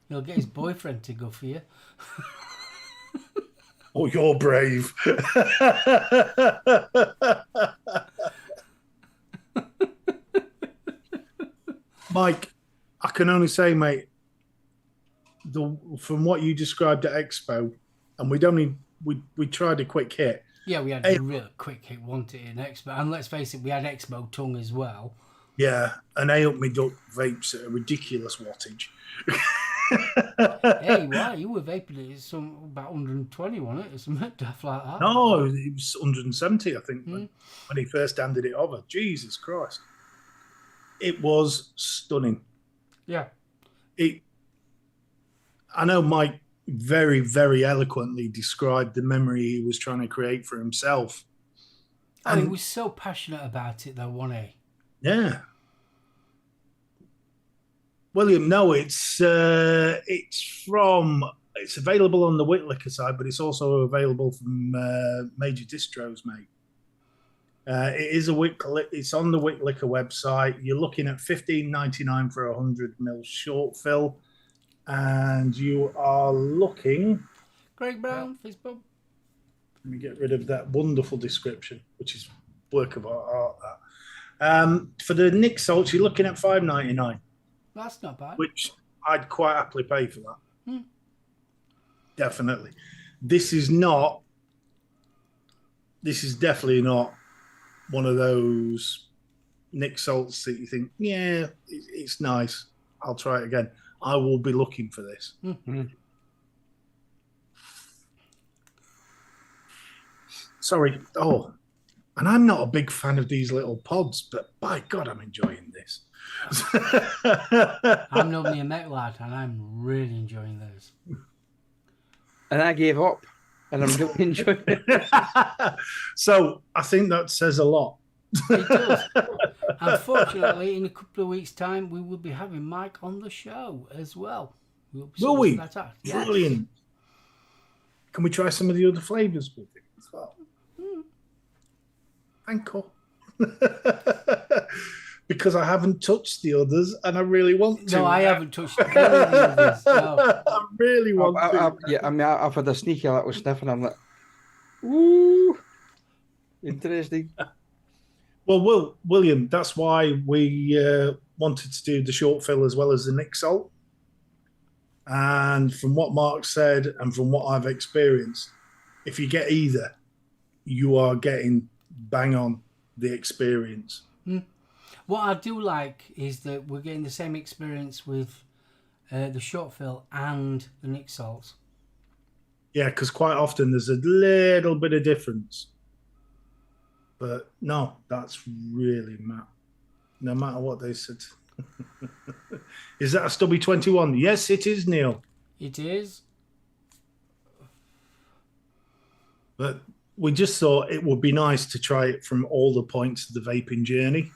He'll get his boyfriend to go for you. Oh, you're brave. Mike, I can only say, mate, from what you described at Expo, and we tried a quick hit. Yeah, we had a real quick hit, wasn't it, in Expo? And let's face it, we had Expo tongue as well. Yeah, and I up me duck vapes at a ridiculous wattage. Hey, why? You were vaping it about 120, wasn't it? Or something daft like that. No, it was 170, I think, when he first handed it over. Jesus Christ. It was stunning. Yeah. I know Mike very, very eloquently described the memory he was trying to create for himself. And he was so passionate about it, though, wasn't he? Yeah. William, no, it's available on the Whitlicker side, but it's also available from major distros, mate. It is it's on the Whitlicker website. You're looking at $15.99 for 100ml short fill, and you are looking. Greg Brown, Facebook. Let me get rid of that wonderful description, which is work of art. That for the Nick Salts, you're looking at $5.99. That's not bad. Which I'd quite happily pay for that. Definitely. This is definitely not one of those Nick Salts that you think, yeah, it's nice. I'll try it again. I will be looking for this. Sorry. Oh, and I'm not a big fan of these little pods, but by God, I'm enjoying this. I'm normally a mech lad, and I'm really enjoying this. And I gave up, and I'm really enjoying it. So I think that says a lot. It does. Unfortunately, in a couple of weeks' time, we will be having Mike on the show as well. Will we? Yes. Brilliant. Can we try some of the other flavours with it as well? Thank you. Because I haven't touched the others, and I really want to. No, I haven't touched any of the others. No. I really want to. Yeah, I mean, I've had a sneaky little sniff, and I'm like, ooh, interesting. Well, William, that's why we wanted to do the short fill as well as the Nick Salt. And from what Mark said, and from what I've experienced, if you get either, you are getting bang on the experience. What I do like is that we're getting the same experience with the short fill and the Nick Salts. Yeah, because quite often there's a little bit of difference. But no, that's really no matter what they said. Is that a Stubby 21? Yes, it is, Neil. It is. But we just thought it would be nice to try it from all the points of the vaping journey.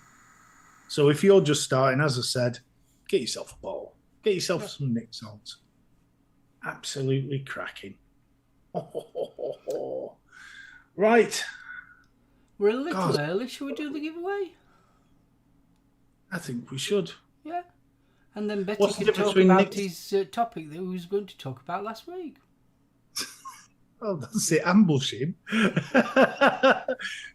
So if you're just starting, as I said, get yourself a bottle. Get yourself some Nick Salts. Absolutely cracking. Right. We're a little early. Shall we do the giveaway? I think we should. Yeah. And then Betty What's the can difference talk between about Nick's- his topic that he was going to talk about last week. Oh, that's it. Ambush him.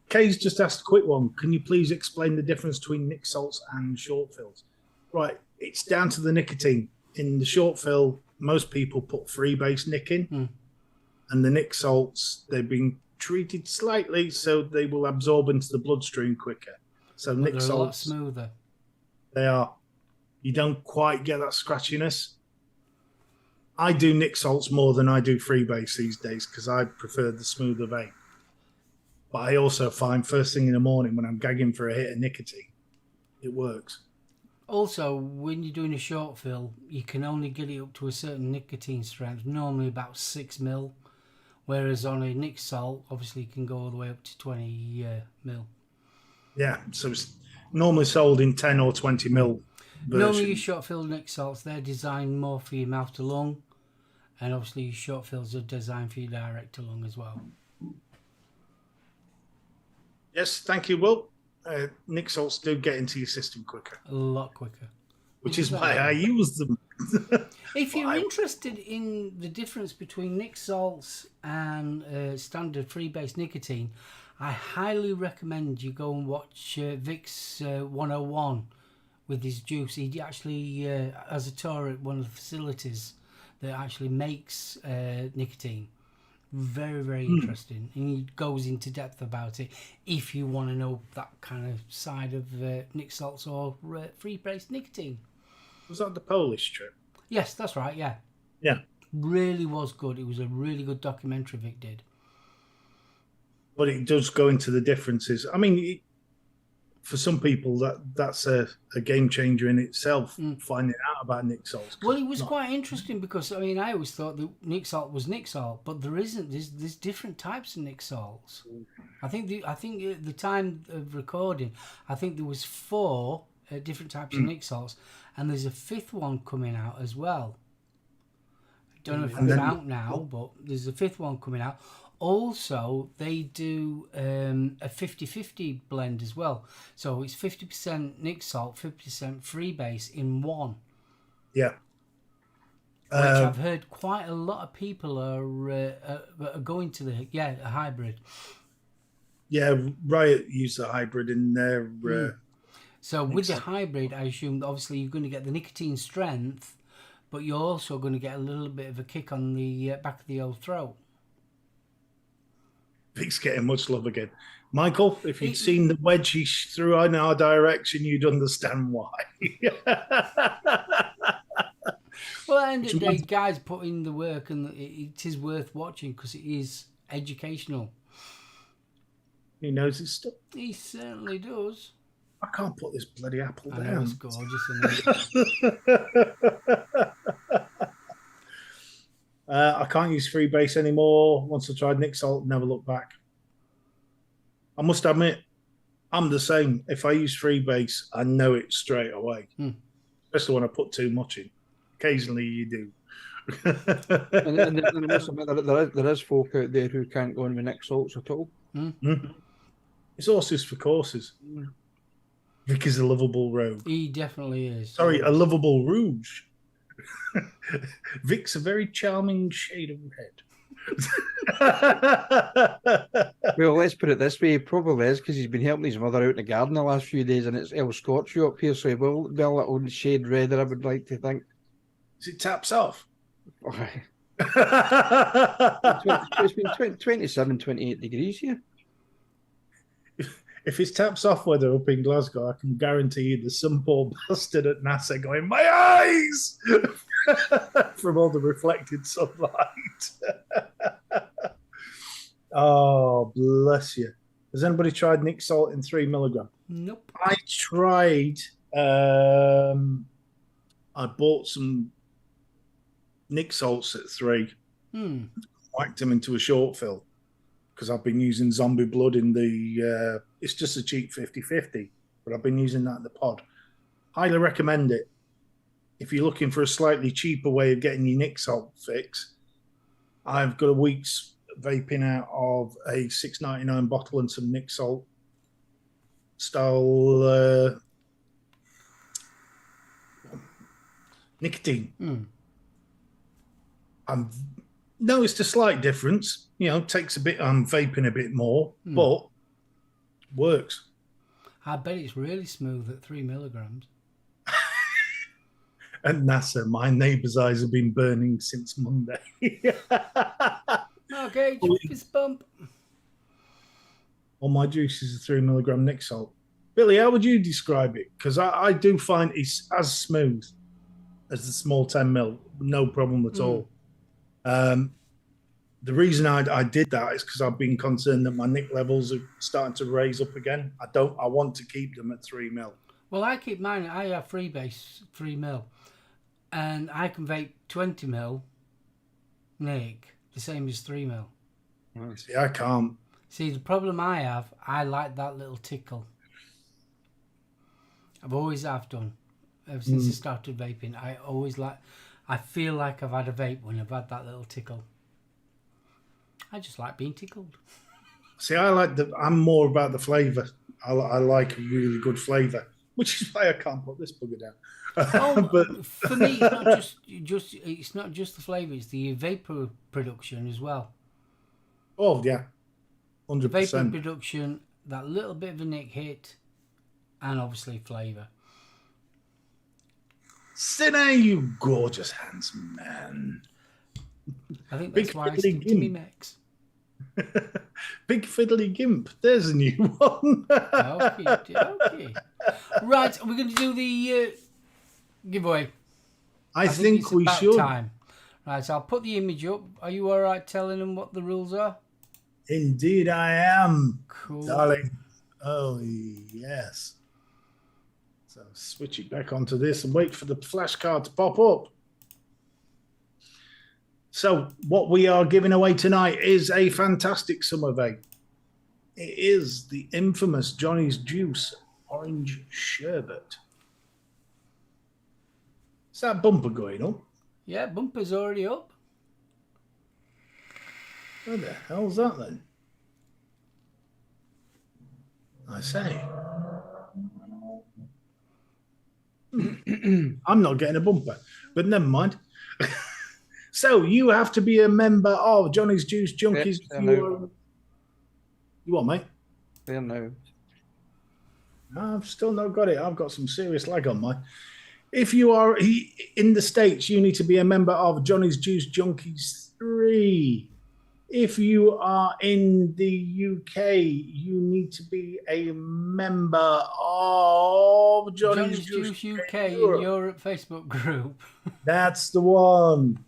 Kay's just asked a quick one. Can you please explain the difference between Nick Salts and short fills? Right. It's down to the nicotine. In the short fill, most people put freebase nick in. And the Nick Salts, they've been treated slightly so they will absorb into the bloodstream quicker. So But Nick they're a lot Salts, smoother. they are. You don't quite get that scratchiness. I do Nick salts more than I do freebase these days because I prefer the smoother vape. But I also find first thing in the morning when I'm gagging for a hit of nicotine, it works. Also, when you're doing a short fill, you can only get it up to a certain nicotine strength, normally about 6 mil. Whereas on a Nick salt, obviously, you can go all the way up to 20 mil. Yeah, so it's normally sold in 10 or 20 mil versions. Normally, your short fill Nick salts, they're designed more for your mouth to lung. And obviously, your short fills are designed for your direct to lung as well. Yes, thank you, Will. Nick salts do get into your system quicker. A lot quicker. Which is why I use them. If you're interested in the difference between Nick salts and standard freebase nicotine, I highly recommend you go and watch Vic's 101 with his juice. He actually has a tour at one of the facilities that actually makes nicotine. Very, very interesting. And he goes into depth about it if you want to know that kind of side of Nick salts or freebase nicotine. Was that the Polish trip? Yes, that's right, yeah. Yeah. Really was good. It was a really good documentary Vic did. But it does go into the differences. I mean, for some people, that's a game changer in itself, finding out about Nick salts. Well, it was quite interesting because, I mean, I always thought that Nick salt was Nick salt, but there isn't. There's different types of Nick salts. I think at the time of recording, I think there was 4 different types of Nick salts, and there's a 5th one coming out as well. I don't know if it's out now, but there's a 5th one coming out. Also, they do a 50-50 blend as well. So it's 50% Nick salt, 50% freebase in one. Yeah. Which I've heard quite a lot of people are going to a hybrid. Yeah, Riot use the hybrid in their... So with the hybrid, I assume obviously you're going to get the nicotine strength, but you're also going to get a little bit of a kick on the back of the old throat. Vic's getting much love again. Michael, if you'd seen the wedge he threw in our direction, you'd understand why. Well, at the end of the day, guys put in the work, and it is worth watching because it is educational. He knows his stuff. He certainly does. I can't put this bloody apple down. I know, it's gorgeous, isn't it? I can't use freebase anymore. Once I tried Nick salt, never looked back. I must admit, I'm the same. If I use freebase, I know it straight away. Especially when I put too much in. Occasionally you do. and I must admit, there is folk out there who can't go in with Nick salts at all. It's horses for courses. Vic is a lovable rogue. He definitely is. Sorry, a lovable rouge. Vic's a very charming shade of red. Well, let's put it this way. He probably is because he's been helping his mother out in the garden the last few days, and it's El Scorchio up here, so he will be a little shade redder, I would like to think. Is it taps off? It's been 27, 28 degrees here. If it's taps off weather up in Glasgow, I can guarantee you there's some poor bastard at NASA going, my eyes! From all the reflected sunlight. Oh, bless you. Has anybody tried Nick salt in 3 milligram? Nope. I tried, I bought some Nick salts at 3. Whacked them into a short fill. Because I've been using zombie blood in the, it's just a cheap 50-50, but I've been using that in the pod. Highly recommend it. If you're looking for a slightly cheaper way of getting your Nick salt fix, I've got a week's vaping out of a $6.99 bottle and some Nick salt style nicotine. I've noticed a slight difference. You know, takes a bit, I'm vaping a bit more, but works. I bet it's really smooth at 3 milligrams. And NASA, my neighbour's eyes have been burning since Monday. Okay, fist bump. All my juice is a 3 milligram Nick salt. Billy, how would you describe it? Because I do find it's as smooth. as the small 10 mil, no problem at all. The reason I did that is because I've been concerned that my nick levels are starting to raise up again. I want to keep them at 3 mil. Well, I keep mine. I have freebase 3 mil, and I can vape 20 mil nick, the same as 3 mil. See, I can't. See, the problem I have, I like that little tickle. I've always have done. Ever since I started vaping, I feel like I've had a vape when I've had that little tickle. I just like being tickled. See, I'm more about the flavour. I like a really good flavour, which is why I can't put this bugger down. But for me, it's not just the flavour; it's the vapor production as well. Oh yeah, 100%. Vapor production, that little bit of a nick hit, and obviously flavour. Sinner, you gorgeous, handsome man. I think that's why I stick to me mix. Big Fiddly Gimp. There's a new one. Okay. Right, we're going to do the giveaway. I think we should. Time. Right, so I'll put the image up. Are you all right telling them what the rules are? Indeed I am, Cool. darling. Oh, yes. So switch it back onto this and wait for the flashcard to pop up. So what we are giving away tonight is a fantastic summer vape. It is the infamous Johnny's Juice Orange Sherbet. Is that bumper going up? Yeah, bumper's already up. Where the hell's that then? I say. I'm not getting a bumper, but never mind. So you have to be a member of Johnny's Juice Junkies. You what, mate? There now. I've still not got it. I've got some serious lag on mine. If you are in the States, you need to be a member of Johnny's Juice Junkies 3. If you are in the UK, you need to be a member of Johnny's Juice UK in Europe Facebook group. That's the one.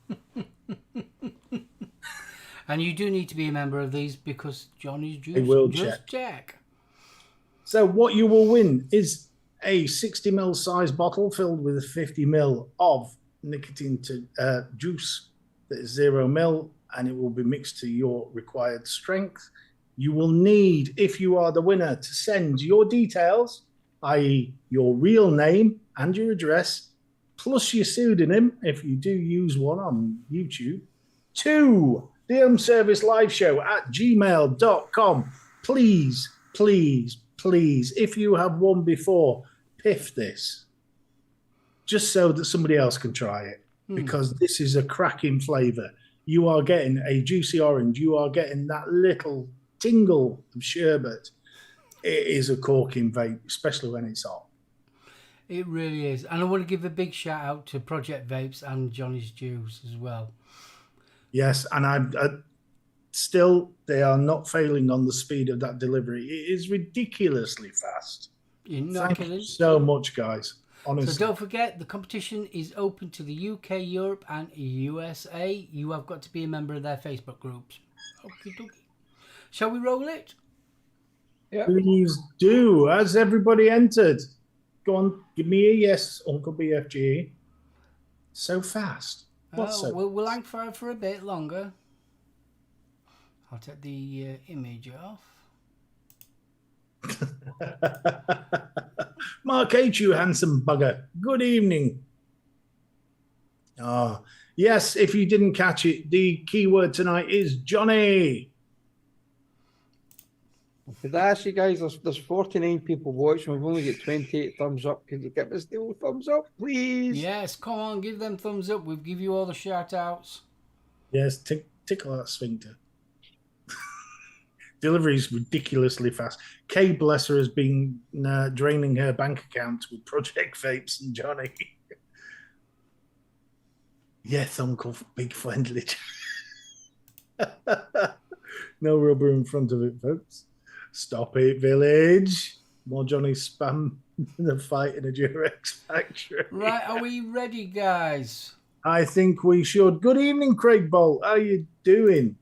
And you do need to be a member of these because Johnny's Juice will just check. So what you will win is a 60ml size bottle filled with 50ml of nicotine juice that is 0ml, and it will be mixed to your required strength. You will need, if you are the winner, to send your details, i.e. your real name and your address, plus your pseudonym, if you do use one on YouTube, to the Service Live Show at gmail.com. Please, please, please, if you have won before, piff this. Just so that somebody else can try it. Because this is a cracking flavour. You are getting a juicy orange. You are getting that little tingle of sherbet. It is a corking vape, especially when it's hot. It really is. And I want to give a big shout out to Project Vapes and Johnny's Juice as well. Yes, and I still, they are not failing on the speed of that delivery. It is ridiculously fast. You're not Thank you so much, guys. Honestly. So don't forget, the competition is open to the UK, Europe, and USA. You have got to be a member of their Facebook groups. Okie dokie. Shall we roll it? Yeah. Please do. Has everybody entered? Go on, give me a yes, Uncle BFG. So fast. We'll hang fire for a bit longer. I'll take the image off. Mark H., you handsome bugger. Good evening. Yes, if you didn't catch it, the keyword tonight is Johnny. Could I ask you guys, there's 49 people watching. We've only got 28 thumbs up. Could you give us the old thumbs up, please? Yes, come on, give them thumbs up. We'll give you all the shout outs. Yes, tickle that sphincter. Delivery is ridiculously fast. Kay, bless her, has been draining her bank account with Project Vapes and Johnny. Yes, Uncle Big Friendly. No rubber in front of it, folks. Stop it, village. More Johnny spam the fight in a Durex factory. Right, are we ready, guys? I think we should. Good evening, Craig Bolt. How you doing?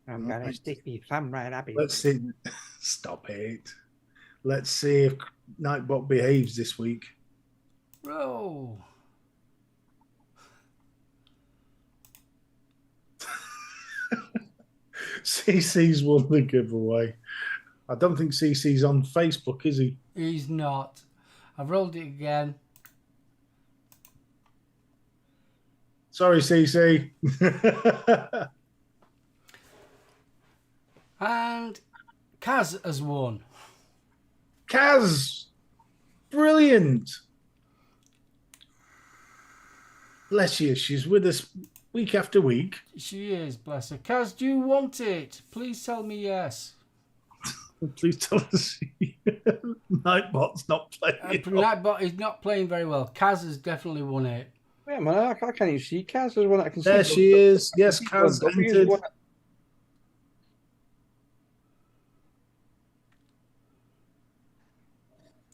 I'm gonna stick me thumb right up. Let's see. Stop it. Let's see if Nightbot behaves this week. Roll. CC's won the giveaway. I don't think CC's on Facebook, is he? He's not. I've rolled it again. Sorry, CC. And Kaz has won. Kaz! Brilliant! Bless you. She's with us week after week. She is, bless her. Kaz, do you want it? Please tell me yes. Please tell us Nightbot's not playing. Nightbot is not playing very well. Kaz has definitely won it. Wait a minute, I can't even see Kaz. There's one I can see. There she is. Yes, Kaz entered.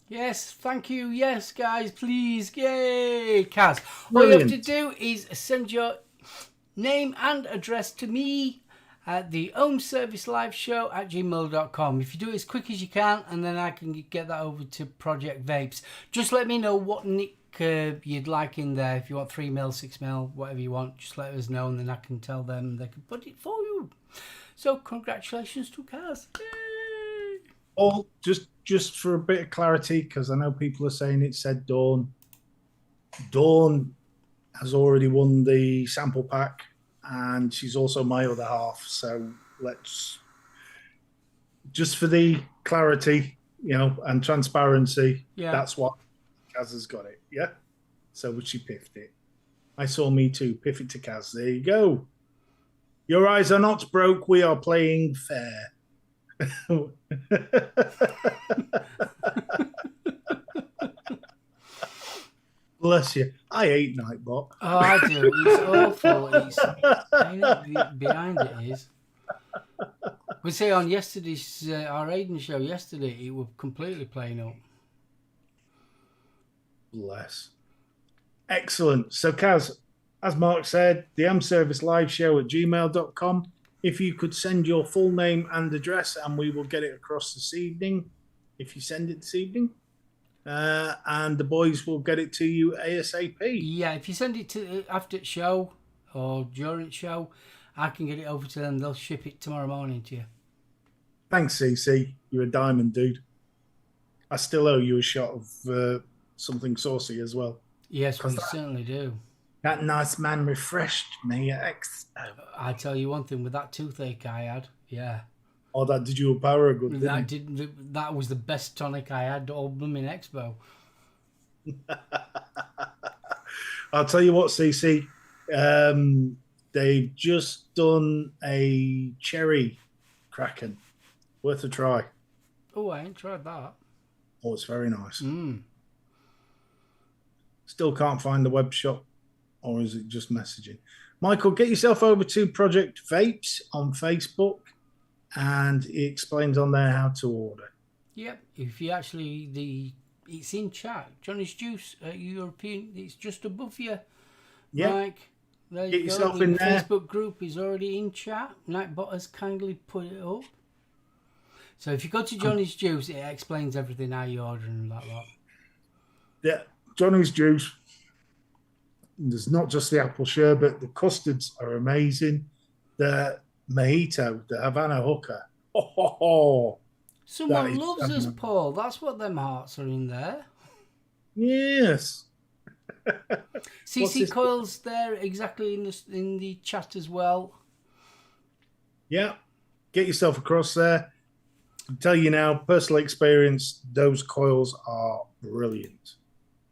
Yes, thank you. Yes, guys, please. Yay, Kaz. All you have to do is send your name and address to me at the Home Service Live Show at gmail.com. If you do it as quick as you can, and then I can get that over to Project Vapes. Just let me know what nick you'd like in there. If you want 3mm, 6mm, whatever you want, just let us know, and then I can tell them they can put it for you. So congratulations to Kaz. Yay! Oh, just for a bit of clarity, because I know people are saying it said Dawn. Dawn has already won the sample pack, and she's also my other half. So let's, just for the clarity, and transparency, that's what Kaz has got it. Yeah. So she piffed it. I saw me too. Piff it to Kaz. There you go. Your eyes are not broke. We are playing fair. Bless you. I hate Nightbot. Oh, I do. It's awful. Behind it is. We say on yesterday's our Aiden show yesterday, it was completely playing up. Bless. Excellent. So, Kaz, as Mark said, the Am Service Live Show at gmail.com. If you could send your full name and address, and we will get it across this evening, if you send it this evening. And the boys will get it to you ASAP. Yeah, if you send it to after the show or during the show, I can get it over to them. They'll ship it tomorrow morning to you. Thanks, CC. You're a diamond, dude. I still owe you a shot of something saucy as well. Yes, we certainly do. That nice man refreshed me at Expo. I tell you one thing, with that toothache I had, yeah. Oh, that did you a power good, that was the best tonic I had all blooming Expo. I'll tell you what, CC. They've just done a cherry Kraken. Worth a try. Oh, I ain't tried that. Oh, it's very nice. Still can't find the web shop, or is it just messaging? Michael, get yourself over to Project Vapes on Facebook, and he explains on there how to order. Yep, if you actually, it's in chat. Johnny's Juice, European, it's just above you. Yeah. Mike, there get you yourself go. in The there. Facebook group is already in chat. Nightbot has kindly put it up. So if you go to Johnny's Juice, it explains everything, how you order and that lot. Yeah, Johnny's Juice. There's not just the apple sherbet. The custards are amazing. The mojito, the Havana hooker. Someone loves us, Paul. That's what them hearts are in there. Yes. CC Coils there exactly in the chat as well. Yeah. Get yourself across there. I'll tell you now, personal experience, those coils are brilliant.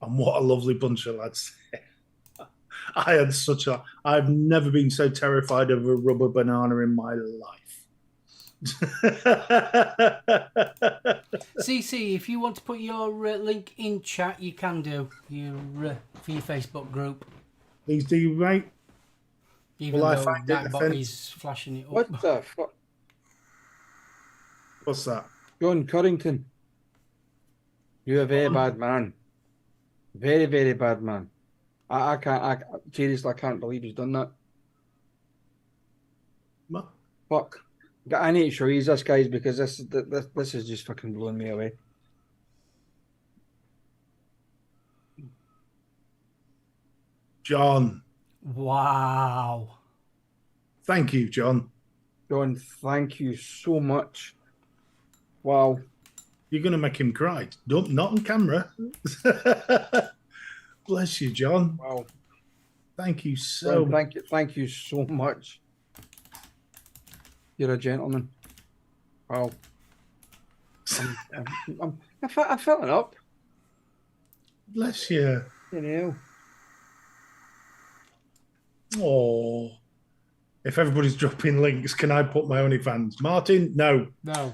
And what a lovely bunch of lads. I've never been so terrified of a rubber banana in my life. CC, if you want to put your link in chat, you can do for your Facebook group. Please do, mate. Even though that bot is flashing it up. What the fuck? What's that? John Currington. You're a very bad man. Very, very bad man. I can't, seriously, I can't believe he's done that. What? Fuck. I need to show you this, guys, because this is just fucking blowing me away. John. Wow. Thank you, John. John, thank you so much. Wow. You're going to make him cry. Don't, not on camera. Bless you, John. Wow. Thank you so much. Thank you so much. You're a gentleman. Wow. I'm filling up. Bless you. You know. Oh. If everybody's dropping links, can I put my OnlyFans? Martin, no. No.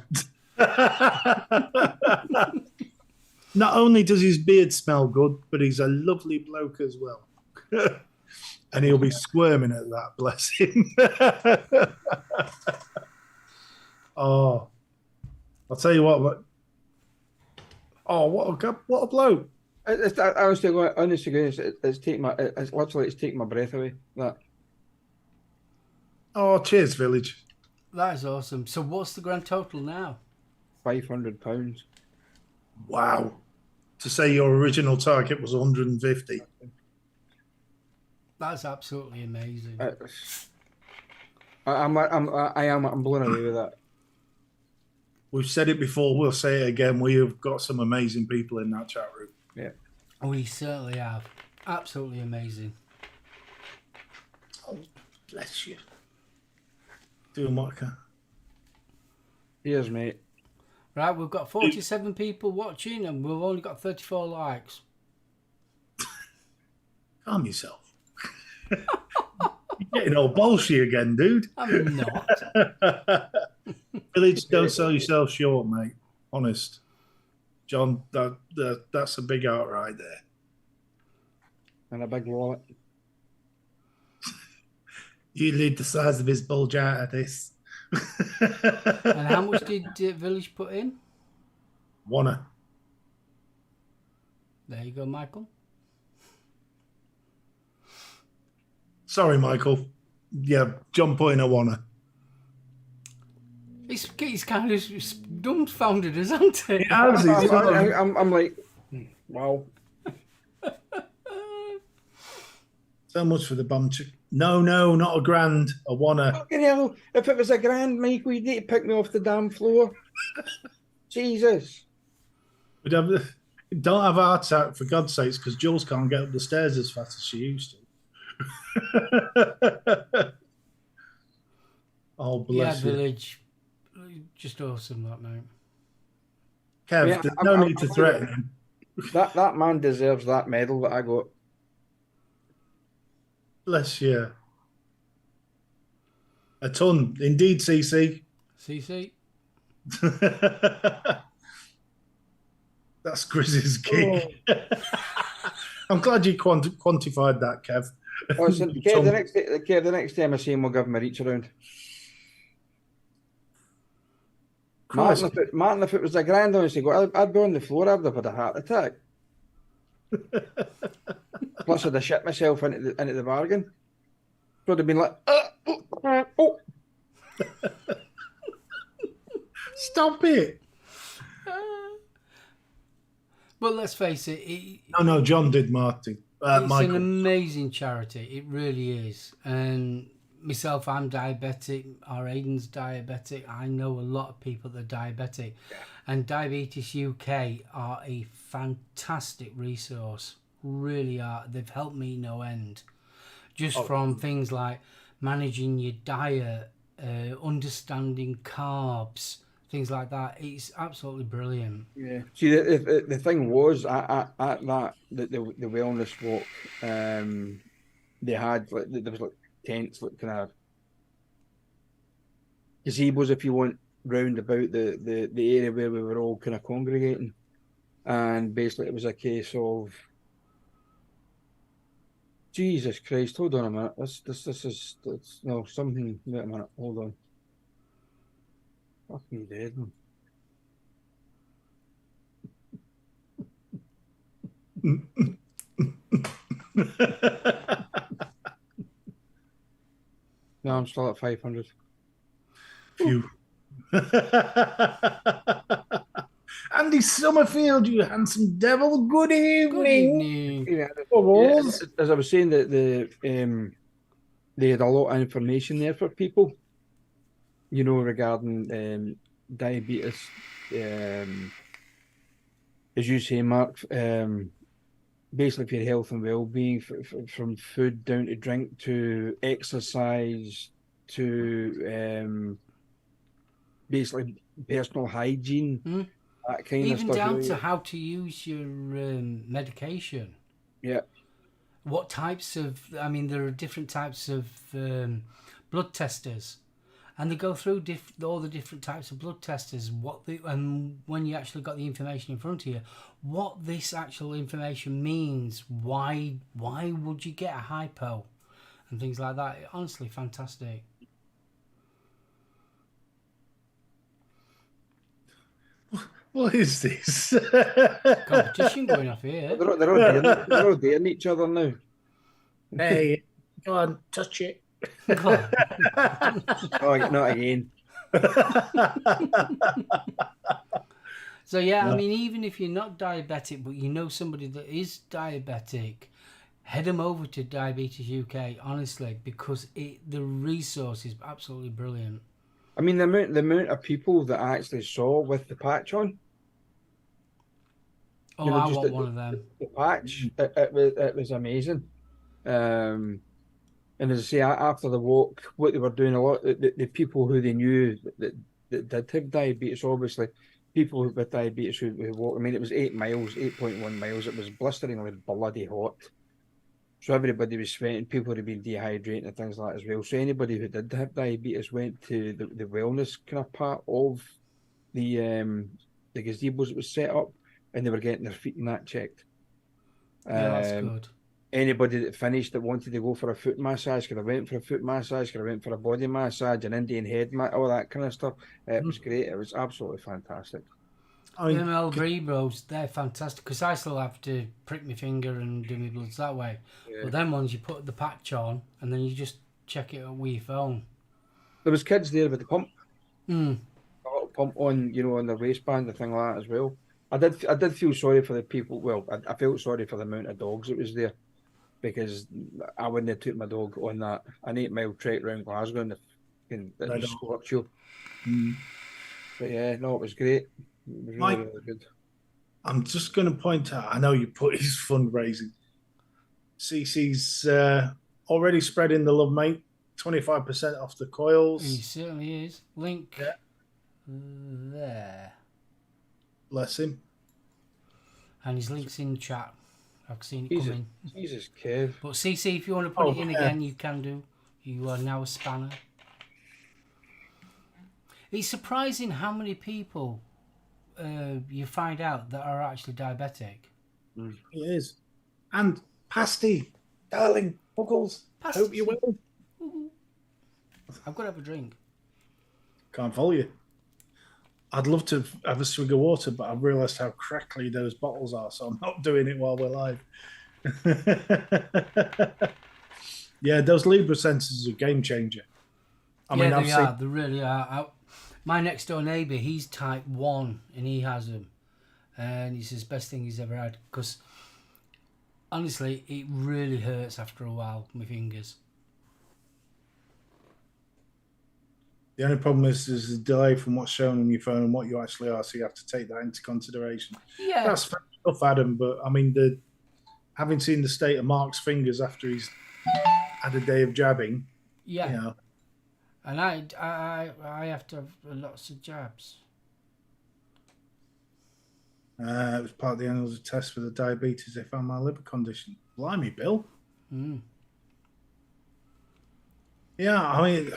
Not only does his beard smell good, but he's a lovely bloke as well. And he'll be squirming at that, bless him. Oh, I'll tell you what. Oh, what a bloke! I was going. Honestly, it's taking my breath away. That. Oh, cheers, Village. That is awesome. So, what's the grand total now? £500. Wow! To say your original target was 150. That's absolutely amazing. I'm blown away with that. We've said it before, we'll say it again. We have got some amazing people in that chat room. Yeah. We certainly have. Absolutely amazing. Oh, bless you. Doing what I can. Cheers, mate. Right, we've got 47 people watching and we've only got 34 likes. Calm yourself. You're getting all bolshy again, dude. I'm not. Village, don't sell yourself short, mate. Honest. John, that's a big art right there. And a big wallet. You lead the size of his bulge out of this. And how much did Village put in? Wanna. There you go, Michael. Sorry, Michael. Yeah, John put in a wanna. He's kind of dumbfounded, isn't he? I'm like, wow. So much for the bum chick. No, not a grand. A wanna. Fucking hell. If it was a grand, Michael, you'd need to pick me off the damn floor. Jesus. We'd have, don't have a heart attack, for God's sakes, because Jules can't get up the stairs as fast as she used to. Oh, bless you. Village. Just awesome that night. Kev, Yeah, there's no need to threaten him. That man deserves that medal that I got. Bless you. A ton. Indeed, CC. CC. That's Grizz's gig. Oh. I'm glad you quantified that, Kev. Oh, so, Kev, the next time I see him, we'll give him a reach around. Martin, if it was a grand, honestly, I'd be on the floor. I'd have had a heart attack. Plus, I'd have shit myself into the bargain. Would have been like, oh. Stop it. But let's face it. No, John did, Martin. It's Michael. An amazing charity. It really is. And myself, I'm diabetic. Our Aiden's diabetic. I know a lot of people that are diabetic. Yeah. And Diabetes UK are a fantastic resource. Really are. They've helped me no end. Just from things like managing your diet, understanding carbs, things like that. It's absolutely brilliant. Yeah. See, the thing was at that the wellness walk, they had like there was like tents, like kind of gazebos, if you want, round about the area where we were all kind of congregating, and basically it was a case of, Jesus Christ, hold on a minute. This is no something. Wait a minute, hold on. Fucking dead, man. No, I'm still at 500. Phew. Andy Summerfield, you handsome devil. Good evening. Good evening. Yeah, Bubbles. as I was saying, that they had a lot of information there for people, you know, regarding diabetes. As you say, Mark, basically for your health and well-being, from food down to drink to exercise to basically personal hygiene, that kind of Even stuff. down to how to use your medication. Yeah. What types of, I mean, there are different types of blood testers, and they go through all the different types of blood testers, and when you actually got the information in front of you, what this actual information means, why would you get a hypo, and things like that. Honestly, fantastic. What is this? Competition going off here. They're all dating each other now. Hey, go on, touch it. Oh, not again. So yeah, I mean, even if you're not diabetic, but you know somebody that is diabetic, head them over to Diabetes UK, honestly, because the resource is absolutely brilliant. I mean, the amount of people that I actually saw with the patch on. Oh, you know, I want one of them. The patch, it was amazing. And as I say, after the walk, what they were doing, a lot, the people who they knew that did have diabetes, obviously, people with diabetes who walk, I mean, it was 8 miles, 8.1 miles. It was blisteringly bloody hot. So everybody was sweating, people had been dehydrating and things like that as well. So anybody who did have diabetes went to the wellness kind of part of the gazebos that was set up, and they were getting their feet and that checked. Yeah, that's good. Anybody that finished that wanted to go for a foot massage could have went for a foot massage, could have went for a body massage, an Indian head mat, all that kind of stuff. It was great. It was absolutely fantastic. The MLB bros, they're fantastic, because I still have to prick my finger and do my bloods that way. Yeah. But then once you put the patch on, and then you just check it with your phone. There was kids there with the pump. A little pump on, you know, on their waistband, the thing like that as well. I did feel sorry for the people. Well, I felt sorry for the amount of dogs that was there, because I wouldn't have took my dog on that an 8-mile trek around Glasgow and it was scorch you. But yeah, no, it was great. It was really, really good. I'm just going to point out, I know you put his fundraising. CC's already spreading the love, mate. 25% off the coils. He certainly is. Link there. Bless him. And his link's in chat. I've seen it come in. Jesus, Kev. But CC, if you want to put it in again, you can do. You are now a spanner. It's surprising how many people you find out that are actually diabetic. It is. And Pasty, darling, Puggles, hope you will. I've got to have a drink. Can't follow you. I'd love to have a swig of water, but I've realised how crackly those bottles are, so I'm not doing it while we're live. Yeah, those Libra sensors are a game changer. They are. They really are. My next door neighbour, he's type 1 and he has them. And he says best thing he's ever had, because honestly, it really hurts after a while, my fingers. The only problem is there's a delay from what's shown on your phone and what you actually are, so you have to take that into consideration. Yeah. That's fair enough, Adam, but I mean, having seen the state of Mark's fingers after he's had a day of jabbing, yeah. You know. And I have to have lots of jabs. It was part of the annual test for the diabetes. They found my liver condition. Blimey, Bill. Yeah, I mean,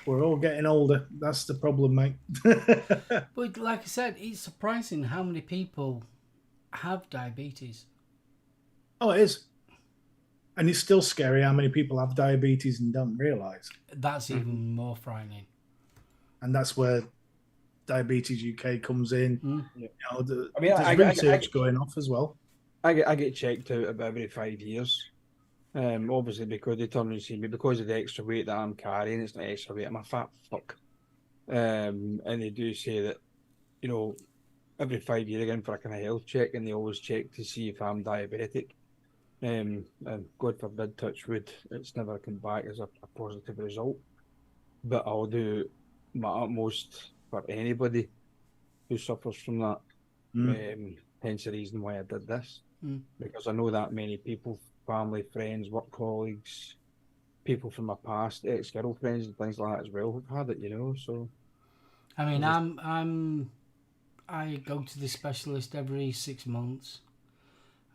we're all getting older. That's the problem, mate. But like I said, it's surprising how many people have diabetes. Oh, it is. And it's still scary how many people have diabetes and don't realise. That's even more frightening. And that's where Diabetes UK comes in. You know, there's research going off as well. I get checked out about every 5 years. Obviously because they turn and see me because of the extra weight that I'm carrying. It's not extra weight. I'm a fat fuck. And they do say that, you know, every 5 years again for a kind of health check, and they always check to see if I'm diabetic. And God forbid, touch wood, it's never come back as a positive result. But I'll do my utmost for anybody who suffers from that. Hence the reason why I did this. Because I know that many people, family, friends, work colleagues, people from my past, ex-girlfriends and things like that as well have had it, you know. So I mean, I go to the specialist every 6 months.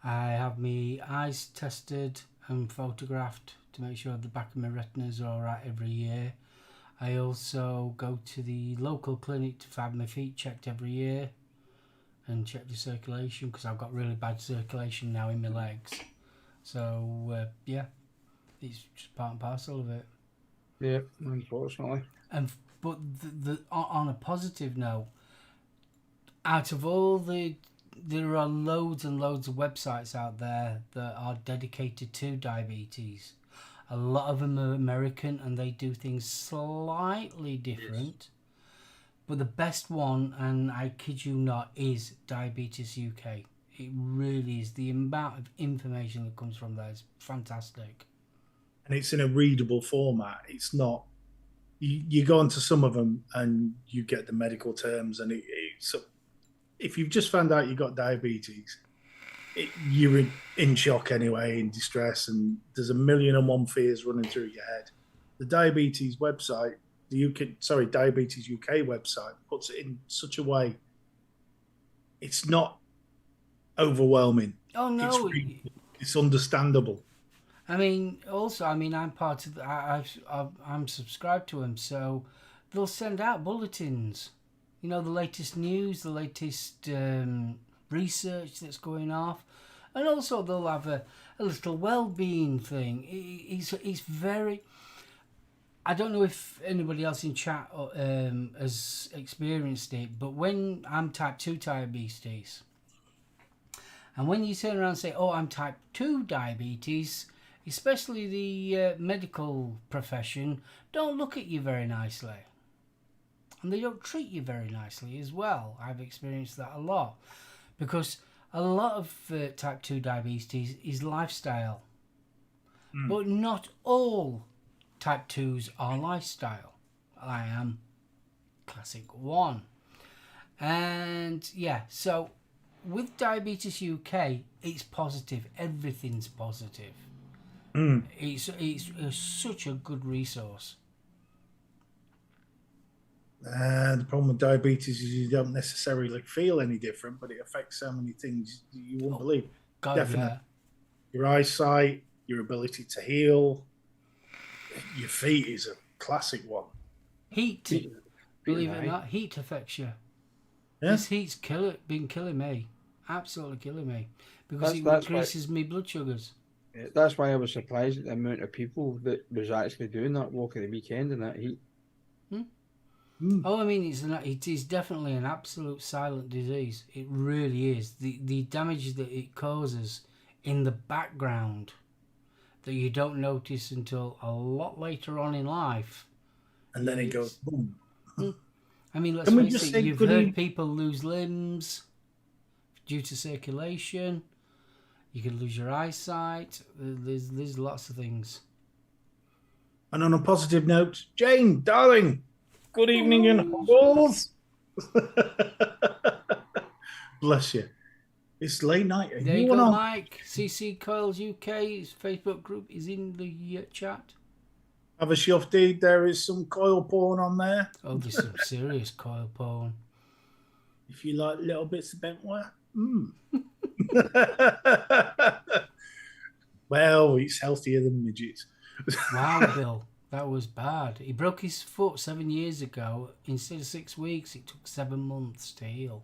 I have my eyes tested and photographed to make sure the back of my retinas are all right every year. I also go to the local clinic to have my feet checked every year and check the circulation, because I've got really bad circulation now in my legs. So yeah, it's just part and parcel of it. yeah, unfortunately. But on a positive note, out of all there are loads and loads of websites out there that are dedicated to diabetes. A lot of them are American and they do things slightly different. But the best one, and I kid you not, is Diabetes UK. It really is. The amount of information that comes from there is fantastic. And it's in a readable format. It's not. You go onto some of them and you get the medical terms, and it's if you've just found out you got diabetes, you're in shock anyway, in distress, and there's 1,000,001 fears running through your head. The diabetes website, Diabetes UK website, puts it in such a way it's not overwhelming. Oh no, it's understandable. I mean, also, I'm part of. I'm subscribed to them, so they'll send out bulletins. You know, the latest news, the latest research that's going off, and also they'll have a little well-being thing. It's very. I don't know if anybody else in chat has experienced it, but when I'm type 2 diabetes, and when you turn around and say, "Oh, I'm type 2 diabetes," especially the medical profession, don't look at you very nicely. And they don't treat you very nicely as well. I've experienced that a lot. Because a lot of type 2 diabetes is lifestyle. But not all type 2s are lifestyle. I am classic 1. And yeah, so with Diabetes UK, it's positive. Everything's positive. It's such a good resource. The problem with diabetes is you don't necessarily feel any different, but it affects so many things you won't believe. God, Definitely. yeah. Your eyesight, your ability to heal, your feet is a classic one. Heat, believe it or not, heat affects you. Yeah. This heat's been killing me. Absolutely killing me. Because it increases my blood sugars. That's why I was surprised at the amount of people that was actually doing that walk at the weekend in that heat. Oh, I mean, it is definitely an absolute silent disease. It really is. The damage that it causes in the background that you don't notice until a lot later on in life. And then it goes boom. I mean, let's face it, you've heard people lose limbs due to circulation. You can lose your eyesight. There's lots of things. And on a positive note, Jane, darling, good evening and balls. Bless you. It's late night. There you go, Mike. CC Coils UK's Facebook group is in the chat. Have a shuff, deed. There is some coil porn on there. Oh, there's some serious coil porn. If you like little bits of bentware. Well, it's healthier than midgets. Wow, Bill. That was bad. He broke his foot 7 years ago. Instead of 6 weeks, it took 7 months to heal.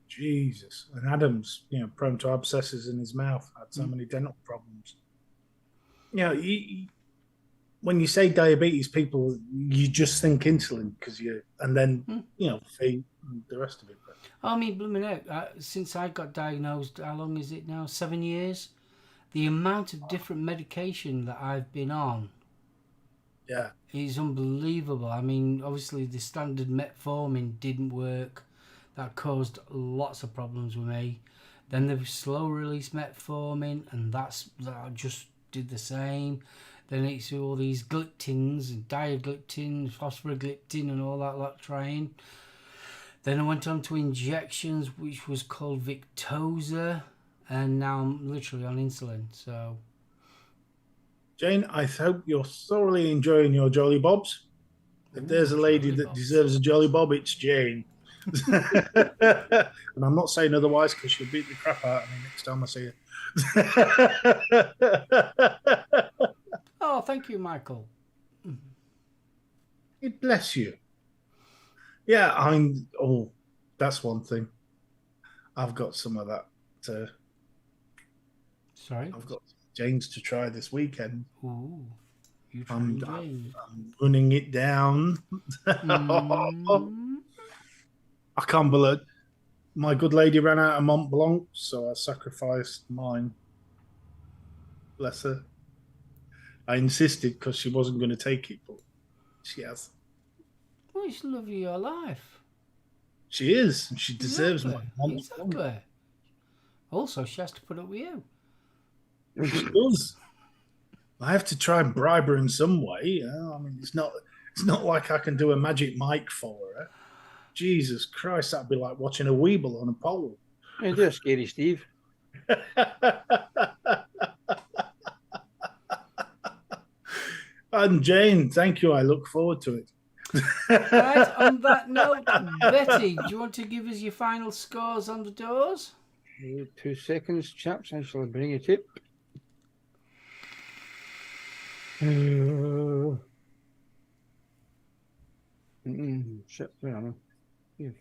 Jesus. And Adam's, prone to abscesses in his mouth. Had so many dental problems. When you say diabetes, people, you just think insulin and then, feet and the rest of it. But I mean, blooming out. Since I got diagnosed, how long is it now? 7 years. The amount of different medication that I've been on Yeah. is unbelievable. I mean, obviously the standard metformin didn't work. That caused lots of problems with me. Then the slow release metformin, and that just did the same. Then it's all these gliptins and diagliptins, phosphorogliptin, and all that lot trying. Then I went on to injections, which was called Victoza, and now I'm literally on insulin. So, Jane, I hope you're thoroughly enjoying your Jolly Bobs. If there's a lady Jolly that Bobs. deserves a Jolly Bob, it's Jane. And I'm not saying otherwise because she'll beat the crap out of me next time I see her. Oh, thank you, Michael. Bless you. Yeah, that's one thing. I've got some of that. Sorry? I've got Jane's to try this weekend. Ooh, you I'm trying running it down. I can't believe my good lady ran out of Mont Blanc, so I sacrificed mine. Bless her. I insisted because she wasn't going to take it, but she has. Well, it's the love of your life. She is. She deserves my Mont Blanc. Exactly. Also, she has to put up with you. She does. I have to try and bribe her in some way. I mean, it's not like I can do a magic mic for her. Jesus Christ, that'd be like watching a Weeble on a pole. You do a scary Steve. And Jane, thank you. I look forward to it. Right, on that note, Betty, do you want to give us your final scores on the doors? 2 seconds, chaps. I shall bring it up. Shit, where am I? Here.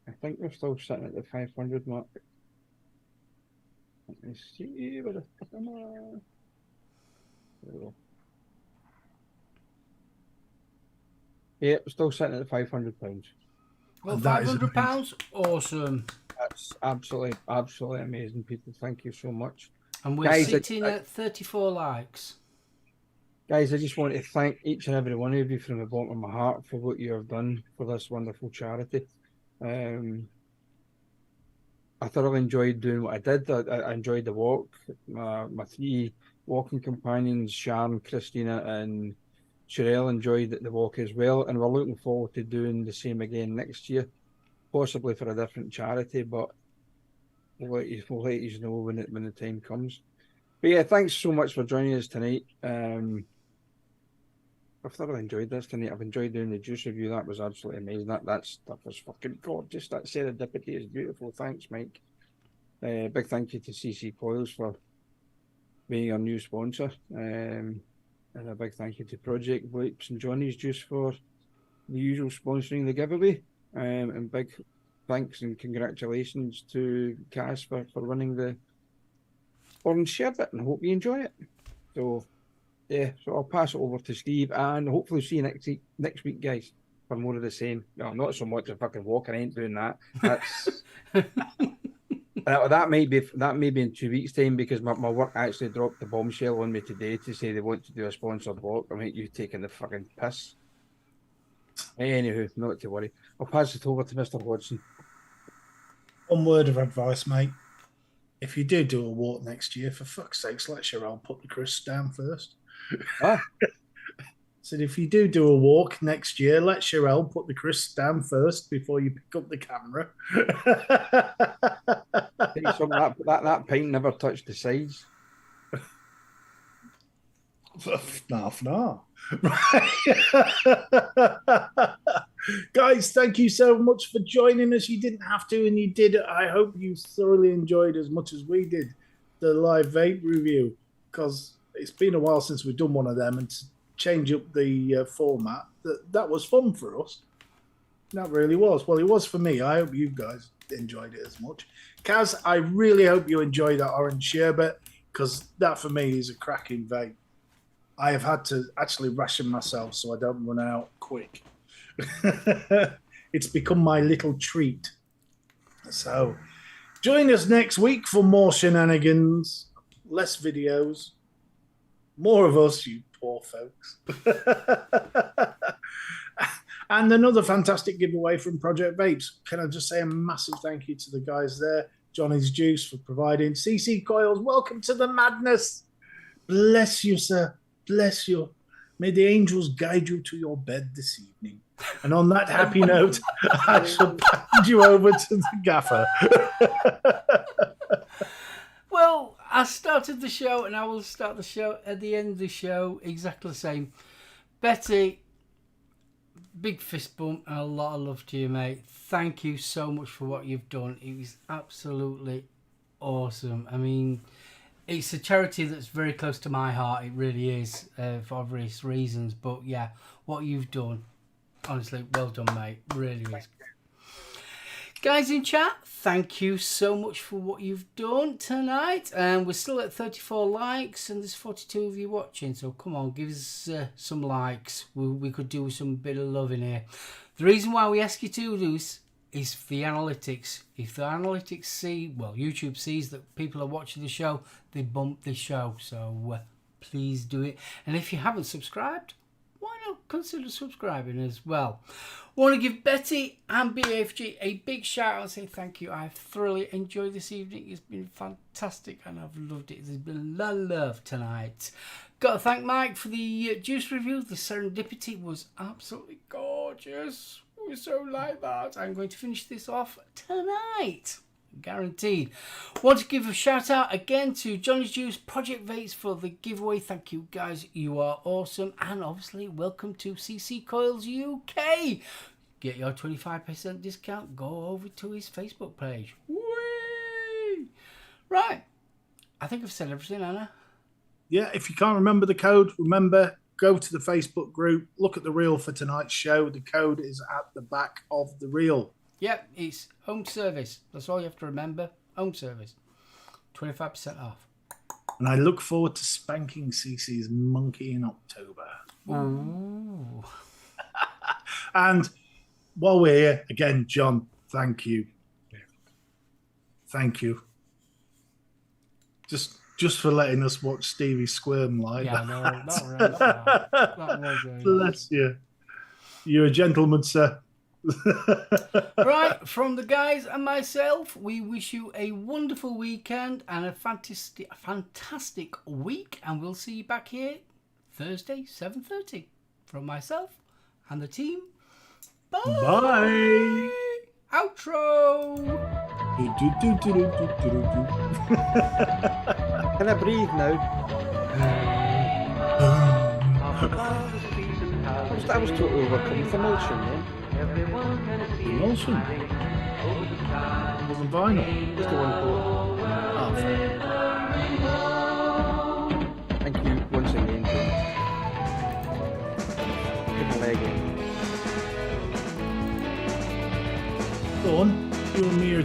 I think we're still sitting at the 500 mark. Let me see where the fuck am I? There we go. Yeah, we're still sitting at the £500. Well, £500, awesome. That's absolutely amazing, people. Thank you so much. And we're sitting at 34 likes. Guys, I just want to thank each and every one of you from the bottom of my heart for what you have done for this wonderful charity. I thoroughly enjoyed doing what I did. I enjoyed the walk. My 3 walking companions, Sharon, Christina, and Sherelle, enjoyed the walk as well. And we're looking forward to doing the same again next year, possibly for a different charity, but we'll let you know when the time comes. But yeah, thanks so much for joining us tonight. I've thoroughly enjoyed this tonight. I've enjoyed doing the juice review. That was absolutely amazing. That stuff was fucking gorgeous. That serendipity is beautiful. Thanks, Mike. Big thank you to CC Coils for being our new sponsor. And a big thank you to Project Blipes and Johnny's Juice for the usual sponsoring the giveaway. And big thanks and congratulations to Cass for winning the orange sherbet, and I hope you enjoy it. So yeah, so I'll pass it over to Steve, and hopefully see you next week, guys, for more of the same. No, not so much a fucking walk. I ain't doing that. That's that may be in 2 weeks' time, because my work actually dropped the bombshell on me today to say they want to do a sponsored walk. I mean, you taking the fucking piss. Anywho, not to worry. I'll pass it over to Mr. Hodgson. One word of advice, mate. If you do a walk next year, for fuck's sakes, let Cheryl put the crisps down first. Ah. Said if you do a walk next year, let Cheryl put the crisps down first before you pick up the camera. that pint never touched the sides. Nah. Guys, thank you so much for joining us. You didn't have to, and you did. I hope you thoroughly enjoyed as much as we did the live vape review, because it's been a while since we've done one of them, and to change up the format, that was fun for us. That really was. Well, it was for me. I hope you guys enjoyed it as much. Kaz, I really hope you enjoyed that orange sherbet, because that for me is a cracking vape. I have had to actually ration myself so I don't run out quick. It's become my little treat. So join us next week for more shenanigans, less videos, more of us, you poor folks. And another fantastic giveaway from Project Vapes. Can I just say a massive thank you to the guys there, Johnny's Juice for providing. CC Coils, welcome to the madness. Bless you, sir. Bless you. May the angels guide you to your bed this evening. And on that happy note, I shall hand you over to the gaffer. Well, I started the show and I will start the show at the end of the show exactly the same. Betty, big fist bump and a lot of love to you, mate. Thank you so much for what you've done. It was absolutely awesome. I mean, it's a charity that's very close to my heart. It really is, for obvious reasons. But yeah, what you've done, honestly, well done, mate. Really is. Guys in chat, thank you so much for what you've done tonight. And we're still at 34 likes and there's 42 of you watching. So come on, give us some likes. We could do some bit of love in here. The reason why we ask you to do this is for the analytics. If the analytics see, well, YouTube sees that people are watching the show, they bump the show. So please do it. And if you haven't subscribed, why not consider subscribing as well? Want to give Betty and BFG a big shout out and say thank you. I've thoroughly enjoyed this evening. It's been fantastic and I've loved it. There's been a lot of love tonight. Got to thank Mike for the juice review. The Serendipity was absolutely gorgeous. It was so like that. I'm going to finish this off tonight. Guaranteed. Want to give a shout out again to Johnny's Juice, Project Vapes for the giveaway. Thank you guys, you are awesome. And obviously welcome to CC Coils UK. Get your 25% discount. Go over to his Facebook page. Whee! Right, I think I've said everything, Anna. Yeah, if you can't remember the code, remember, go to the Facebook group, look at the reel for tonight's show. The code is at the back of the reel. Yep, it's home service. That's all you have to remember. Home service. 25% off. And I look forward to spanking CC's monkey in October. Oh. And while we're here, again, John, thank you. Thank you. Just for letting us watch Stevie squirm like that. No, that was Bless you. You're a gentleman, sir. Right, from the guys and myself, we wish you a wonderful weekend and a fantastic week, and we'll see you back here Thursday 7:30. From myself and the team, bye. Bye. Outro. Can I breathe now? I was totally overcome with emotion, man. Emulsion. It wasn't vinyl. Just the one quote. Oh, fair. Thank you once again. Give my leg in. Go on. You and me are